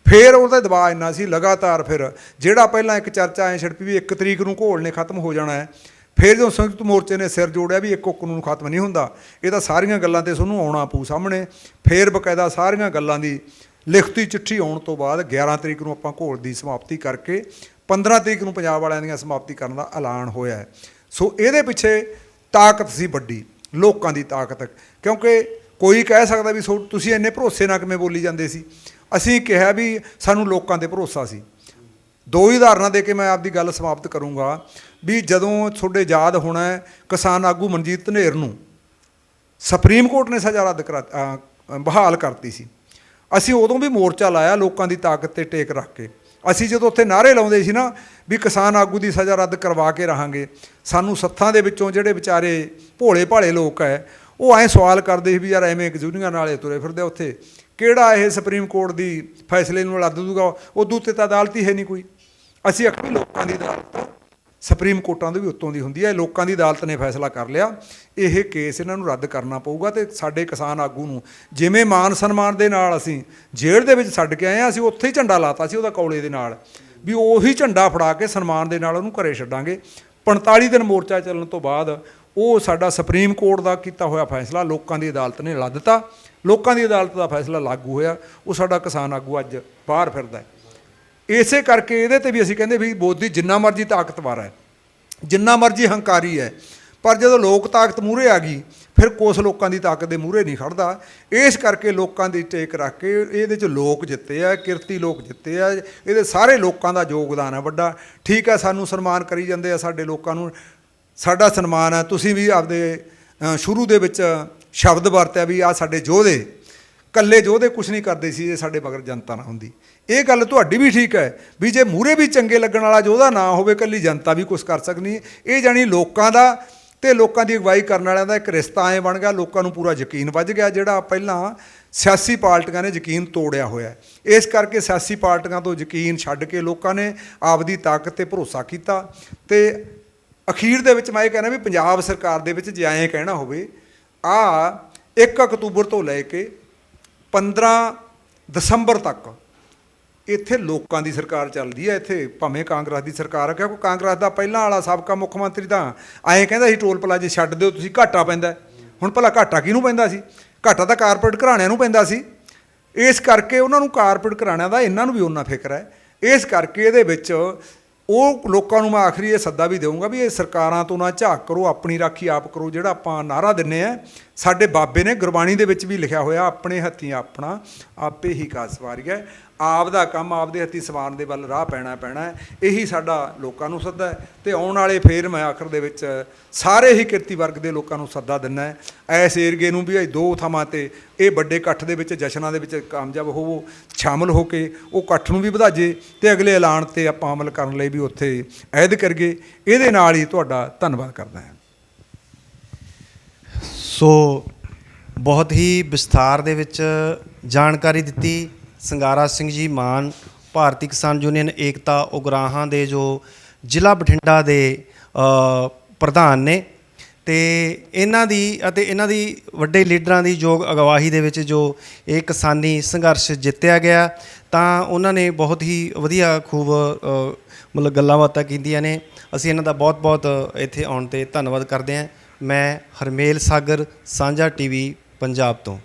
ਫਿਰ ਉਹਦਾ ਦਬਾਅ ਇੰਨਾ ਸੀ ਲਗਾਤਾਰ। ਫਿਰ ਜਿਹੜਾ ਪਹਿਲਾਂ ਇੱਕ ਚਰਚਾ ਐਂ ਛਿੜਪੀ ਵੀ 1 ਤਰੀਕ ਨੂੰ ਘੋਲ ਨੇ ਖਤਮ ਹੋ ਜਾਣਾ ਹੈ, ਫਿਰ ਜਦੋਂ ਸੰਯੁਕਤ ਮੋਰਚੇ ਨੇ ਸਿਰ ਜੋੜਿਆ ਵੀ ਇੱਕੋ ਕਾਨੂੰਨ ਖਤਮ ਨਹੀਂ ਹੁੰਦਾ, ਇਹ ਤਾਂ ਸਾਰੀਆਂ ਗੱਲਾਂ ਤੇ ਤੁਹਾਨੂੰ ਆਉਣਾ ਪਊ ਸਾਹਮਣੇ। ਫਿਰ ਬਕਾਇਦਾ ਸਾਰੀਆਂ ਗੱਲਾਂ ਦੀ ਲਿਖਤੀ ਚਿੱਠੀ ਆਉਣ ਤੋਂ ਬਾਅਦ 11 ਤਰੀਕ ਨੂੰ ਆਪਾਂ ਘੋਲ ਦੀ ਸਮਾਪਤੀ ਕਰਕੇ 15 ਤਰੀਕ ਨੂੰ ਪੰਜਾਬ ਵਾਲਿਆਂ ਦੀਆਂ ਸਮਾਪਤੀ ਕਰਨ ਦਾ ਐਲਾਨ ਹੋਇਆ ਹੈ। ਸੋ ਇਹਦੇ ਪਿੱਛੇ ਤਾਕਤ ਸੀ ਵੱਡੀ, ਲੋਕਾਂ ਦੀ ਤਾਕਤ। ਕਿਉਂਕਿ ਕੋਈ ਕਹਿ ਸਕਦਾ ਵੀ ਤੁਸੀਂ ਇੰਨੇ ਭਰੋਸੇ ਨਾਲ ਕਿਵੇਂ ਬੋਲੀ ਜਾਂਦੇ ਸੀ। ਅਸੀਂ ਕਿਹਾ ਵੀ ਸਾਨੂੰ ਲੋਕਾਂ 'ਤੇ ਭਰੋਸਾ ਸੀ। ਦੋ ਹੀ ਉਦਾਹਰਨਾਂ ਦੇ ਕੇ ਮੈਂ ਆਪਦੀ ਗੱਲ ਸਮਾਪਤ ਕਰੂੰਗਾ ਵੀ ਜਦੋਂ ਤੁਹਾਡੇ ਯਾਦ ਹੋਣਾ ਕਿਸਾਨ ਆਗੂ ਮਨਜੀਤ ਧਨੇਰ ਨੂੰ ਸੁਪਰੀਮ ਕੋਰਟ ਨੇ ਸਜ਼ਾ ਰੱਦ ਬਹਾਲ ਕਰਤੀ ਸੀ। ਅਸੀਂ ਉਦੋਂ ਵੀ ਮੋਰਚਾ ਲਾਇਆ ਲੋਕਾਂ ਦੀ ਤਾਕਤ 'ਤੇ ਟੇਕ ਰੱਖ ਕੇ। ਅਸੀਂ ਜਦੋਂ ਉੱਥੇ ਨਾਅਰੇ ਲਾਉਂਦੇ ਸੀ ਨਾ ਵੀ ਕਿਸਾਨ ਆਗੂ ਦੀ ਸਜ਼ਾ ਰੱਦ ਕਰਵਾ ਕੇ ਰਹਾਂਗੇ, ਸਾਨੂੰ ਸੱਥਾਂ ਦੇ ਵਿੱਚੋਂ ਜਿਹੜੇ ਵਿਚਾਰੇ ਭੋਲੇ ਭਾਲੇ ਲੋਕ ਹੈ ਉਹ ਐਂ ਸਵਾਲ ਕਰਦੇ ਸੀ ਵੀ ਯਾਰ ਐਵੇਂ ਯੂਨੀਅਨਾਂ ਨਾਲੇ ਤੁਰੇ ਫਿਰਦੇ ਉੱਥੇ, ਕਿਹੜਾ ਇਹ ਸੁਪਰੀਮ ਕੋਰਟ ਦੀ ਫੈਸਲੇ ਨੂੰ ਲੱਦ ਦੂਗਾ, ਉਦੋਂ ਉੱਤੇ ਤਾਂ ਅਦਾਲਤ ਹੀ ਹੈ ਨਹੀਂ ਕੋਈ। ਅਸੀਂ ਆਖਿਆ ਲੋਕਾਂ ਦੀ ਅਦਾਲਤ ਸੁਪਰੀਮ ਕੋਰਟਾਂ ਦੇ ਵੀ ਉੱਤੋਂ ਦੀ ਹੁੰਦੀ ਹੈ। ਲੋਕਾਂ ਦੀ ਅਦਾਲਤ ਨੇ ਫੈਸਲਾ ਕਰ ਲਿਆ, ਇਹ ਕੇਸ ਇਹਨਾਂ ਨੂੰ ਰੱਦ ਕਰਨਾ ਪਊਗਾ। ਅਤੇ ਸਾਡੇ ਕਿਸਾਨ ਆਗੂ ਨੂੰ ਜਿਵੇਂ ਮਾਨ ਸਨਮਾਨ ਦੇ ਨਾਲ ਅਸੀਂ ਜੇਲ੍ਹ ਦੇ ਵਿੱਚ ਛੱਡ ਕੇ ਆਏ ਹਾਂ, ਅਸੀਂ ਉੱਥੇ ਹੀ ਝੰਡਾ ਲਾਤਾ ਸੀ ਉਹਦਾ ਕੌਲੇ ਦੇ ਨਾਲ ਵੀ ਉਹੀ ਝੰਡਾ ਫੜਾ ਕੇ ਸਨਮਾਨ ਦੇ ਨਾਲ ਉਹਨੂੰ ਘਰੇ ਛੱਡਾਂਗੇ। 45 ਦਿਨ ਮੋਰਚਾ ਚੱਲਣ ਤੋਂ ਬਾਅਦ ਉਹ ਸਾਡਾ ਸੁਪਰੀਮ ਕੋਰਟ ਦਾ ਕੀਤਾ ਹੋਇਆ ਫੈਸਲਾ ਲੋਕਾਂ ਦੀ ਅਦਾਲਤ ਨੇ ਲੱਦ ਦਿੱਤਾ। ਲੋਕਾਂ ਦੀ ਅਦਾਲਤ ਦਾ ਫੈਸਲਾ ਲਾਗੂ ਹੋਇਆ। ਉਹ ਸਾਡਾ ਕਿਸਾਨ ਆਗੂ ਅੱਜ ਬਾਹਰ ਫਿਰਦਾ ਹੈ। ਇਸੇ ਕਰਕੇ ਇਹਦੇ 'ਤੇ ਵੀ ਅਸੀਂ ਕਹਿੰਦੇ ਵੀ ਮੋਦੀ ਜਿੰਨਾ ਮਰਜ਼ੀ ਤਾਕਤਵਰ ਹੈ, ਜਿੰਨਾ ਮਰਜ਼ੀ ਹੰਕਾਰੀ ਹੈ, ਪਰ ਜਦੋਂ ਲੋਕ ਤਾਕਤ ਮੂਹਰੇ ਆ ਗਈ ਫਿਰ ਕੁਛ ਲੋਕਾਂ ਦੀ ਤਾਕਤ ਦੇ ਮੂਹਰੇ ਨਹੀਂ ਖੜਦਾ। ਇਸ ਕਰਕੇ ਲੋਕਾਂ ਦੀ ਟੇਕ ਰੱਖ ਕੇ ਇਹਦੇ 'ਚ ਲੋਕ ਜਿੱਤੇ ਆ, ਕਿਰਤੀ ਲੋਕ ਜਿੱਤੇ ਆ, ਇਹਦੇ ਸਾਰੇ ਲੋਕਾਂ ਦਾ ਯੋਗਦਾਨ ਹੈ ਵੱਡਾ। ਠੀਕ ਹੈ, ਸਾਨੂੰ ਸਨਮਾਨ ਕਰੀ ਜਾਂਦੇ ਆ, ਸਾਡੇ ਲੋਕਾਂ ਨੂੰ ਸਾਡਾ ਸਨਮਾਨ ਹੈ। ਤੁਸੀਂ ਵੀ ਆਪਦੇ ਸ਼ੁਰੂ ਦੇ ਵਿੱਚ ਸ਼ਬਦ ਵਰਤਿਆ ਵੀ ਆਹ ਸਾਡੇ ਯੋਧੇ, ਇਕੱਲੇ ਯੋਧੇ ਕੁਛ ਨਹੀਂ ਕਰਦੇ ਸੀ ਜੇ ਸਾਡੇ ਮਗਰ ਜਨਤਾ ਨਾ ਹੁੰਦੀ। ਇਹ ਗੱਲ ਤੁਹਾਡੀ ਵੀ ਠੀਕ ਹੈ ਵੀ ਜੇ ਮੂਹਰੇ ਵੀ ਚੰਗੇ ਲੱਗਣ ਵਾਲਾ ਯੋਧਾ ਨਾ ਹੋਵੇ, ਇਕੱਲੀ ਜਨਤਾ ਵੀ ਕੁਛ ਕਰ ਸਕਦੀ। ਇਹ ਜਾਣੀ ਲੋਕਾਂ ਦਾ ਅਤੇ ਲੋਕਾਂ ਦੀ ਅਗਵਾਈ ਕਰਨ ਵਾਲਿਆਂ ਦਾ ਇੱਕ ਰਿਸ਼ਤਾ ਐਂ ਬਣ ਗਿਆ, ਲੋਕਾਂ ਨੂੰ ਪੂਰਾ ਯਕੀਨ ਵੱਝ ਗਿਆ ਜਿਹੜਾ ਪਹਿਲਾਂ ਸਿਆਸੀ ਪਾਰਟੀਆਂ ਨੇ ਯਕੀਨ ਤੋੜਿਆ ਹੋਇਆ। ਇਸ ਕਰਕੇ ਸਿਆਸੀ ਪਾਰਟੀਆਂ ਤੋਂ ਯਕੀਨ ਛੱਡ ਕੇ ਲੋਕਾਂ ਨੇ ਆਪਦੀ ਤਾਕਤ 'ਤੇ ਭਰੋਸਾ ਕੀਤਾ। ਅਤੇ ਅਖੀਰ ਦੇ ਵਿੱਚ ਮੈਂ ਇਹ ਕਹਿਣਾ ਵੀ ਪੰਜਾਬ ਸਰਕਾਰ ਦੇ ਵਿੱਚ ਜੇ ਐਂ ਕਹਿਣਾ ਹੋਵੇ, 1 ਅਕਤੂਬਰ ਤੋਂ ਲੈ ਕੇ 15 ਦਸੰਬਰ ਤੱਕ ਇੱਥੇ ਲੋਕਾਂ ਦੀ ਸਰਕਾਰ ਚੱਲਦੀ ਹੈ। ਇੱਥੇ ਭਾਵੇਂ ਕਾਂਗਰਸ ਦੀ ਸਰਕਾਰ ਹੈ, ਕਿਉਂਕਿ ਕਾਂਗਰਸ ਦਾ ਪਹਿਲਾਂ ਵਾਲਾ ਸਾਬਕਾ ਮੁੱਖ ਮੰਤਰੀ ਤਾਂ ਐਂ ਕਹਿੰਦਾ ਸੀ ਟੋਲ ਪਲਾਜ਼ੇ ਛੱਡ ਦਿਓ ਤੁਸੀਂ, ਘਾਟਾ ਪੈਂਦਾ। ਹੁਣ ਭਲਾ ਘਾਟਾ ਕਿਹਨੂੰ ਪੈਂਦਾ ਸੀ? ਘਾਟਾ ਤਾਂ ਕਾਰਪੋਰੇਟ ਘਰਾਣਿਆਂ ਨੂੰ ਪੈਂਦਾ ਸੀ। ਇਸ ਕਰਕੇ ਉਹਨਾਂ ਨੂੰ ਕਾਰਪੋਰੇਟ ਘਰਾਣਿਆਂ ਦਾ ਇਹਨਾਂ ਨੂੰ ਵੀ ਓਨਾ ਫਿਕਰ ਹੈ। ਇਸ ਕਰਕੇ ਇਹਦੇ ਵਿੱਚ ਉਹ ਲੋਕਾਂ ਨੂੰ ਮੈਂ ਆਖਰੀ ਇਹ ਸੱਦਾ ਵੀ ਦੇਵਾਂਗਾ ਵੀ ਇਹ ਸਰਕਾਰਾਂ ਤੋਂ ਨਾ ਝਾਕ ਕਰੋ, ਆਪਣੀ ਰਾਖੀ ਆਪ ਕਰੋ। ਜਿਹੜਾ ਆਪਾਂ ਨਾਅਰਾ ਦਿੰਦੇ ਹਾਂ, ਸਾਡੇ ਬਾਬੇ ਨੇ ਗੁਰਬਾਣੀ ਦੇ ਵਿੱਚ ਵੀ ਲਿਖਿਆ ਹੋਇਆ, ਆਪਣੇ ਹੱਥੀਂ ਆਪਣਾ ਆਪੇ ਹੀ ਕਾਜ ਸਵਾਰੀਐ। ਆਪ ਦਾ ਕੰਮ ਆਪਦੇ ਹੱਥੀਂ ਸਵਾਰਨ ਦੇ ਵੱਲ ਰਾਹ ਪੈਣਾ ਹੈ। ਇਹੀ ਸਾਡਾ ਲੋਕਾਂ ਨੂੰ ਸੱਦਾ ਹੈ। ਅਤੇ ਆਉਣ ਵਾਲੇ ਫੇਰ ਮੈਂ ਆਖਰ ਦੇ ਵਿੱਚ ਸਾਰੇ ਹੀ ਕਿਰਤੀ ਵਰਗ ਦੇ ਲੋਕਾਂ ਨੂੰ ਸੱਦਾ ਦਿੰਦਾ ਹੈ ਇਸ ਏਰੀਏ ਨੂੰ ਵੀ 2 ਥਾਵਾਂ 'ਤੇ ਇਹ ਵੱਡੇ ਇਕੱਠ ਦੇ ਵਿੱਚ, ਜਸ਼ਨਾਂ ਦੇ ਵਿੱਚ ਕਾਮਯਾਬ ਹੋਵੋ, ਸ਼ਾਮਲ ਹੋ ਕੇ ਉਹ ਇਕੱਠ ਨੂੰ ਵੀ ਵਧਾਈਏ ਅਤੇ ਅਗਲੇ ਐਲਾਨ 'ਤੇ ਆਪਾਂ ਅਮਲ ਕਰਨ ਲਈ ਵੀ ਉੱਥੇ ਅਹਿਦ ਕਰੀਏ। ਇਹਦੇ ਨਾਲ ਹੀ ਤੁਹਾਡਾ ਧੰਨਵਾਦ ਕਰਦਾ ਹਾਂ। ਸੋ ਬਹੁਤ ਹੀ ਵਿਸਥਾਰ ਦੇ ਵਿੱਚ ਜਾਣਕਾਰੀ ਦਿੱਤੀ ਸੰਗਾਰਾ ਸਿੰਘ ਜੀ ਮਾਨ, ਭਾਰਤੀ ਕਿਸਾਨ ਯੂਨੀਅਨ ਏਕਤਾ ਉਗਰਾਹਾਂ ਦੇ ਜੋ ਜ਼ਿਲ੍ਹਾ ਬਠਿੰਡਾ ਦੇ ਪ੍ਰਧਾਨ ਨੇ। ਅਤੇ ਇਹਨਾਂ ਦੀ ਵੱਡੇ ਲੀਡਰਾਂ ਦੀ ਯੋਗ ਅਗਵਾਈ ਦੇ ਵਿੱਚ ਜੋ ਇਹ ਕਿਸਾਨੀ ਸੰਘਰਸ਼ ਜਿੱਤਿਆ ਗਿਆ, ਤਾਂ ਉਹਨਾਂ ਨੇ ਬਹੁਤ ਹੀ ਵਧੀਆ ਖੂਬ ਮਤਲਬ ਗੱਲਾਂ ਬਾਤਾਂ ਕੀਤੀਆਂ ਨੇ। ਅਸੀਂ ਇਹਨਾਂ ਦਾ ਬਹੁਤ ਇੱਥੇ ਆਉਣ 'ਤੇ ਧੰਨਵਾਦ ਕਰਦੇ ਹਾਂ। ਮੈਂ ਹਰਮੇਲ ਸਾਗਰ, ਸਾਂਝਾ TV ਪੰਜਾਬ ਤੋਂ।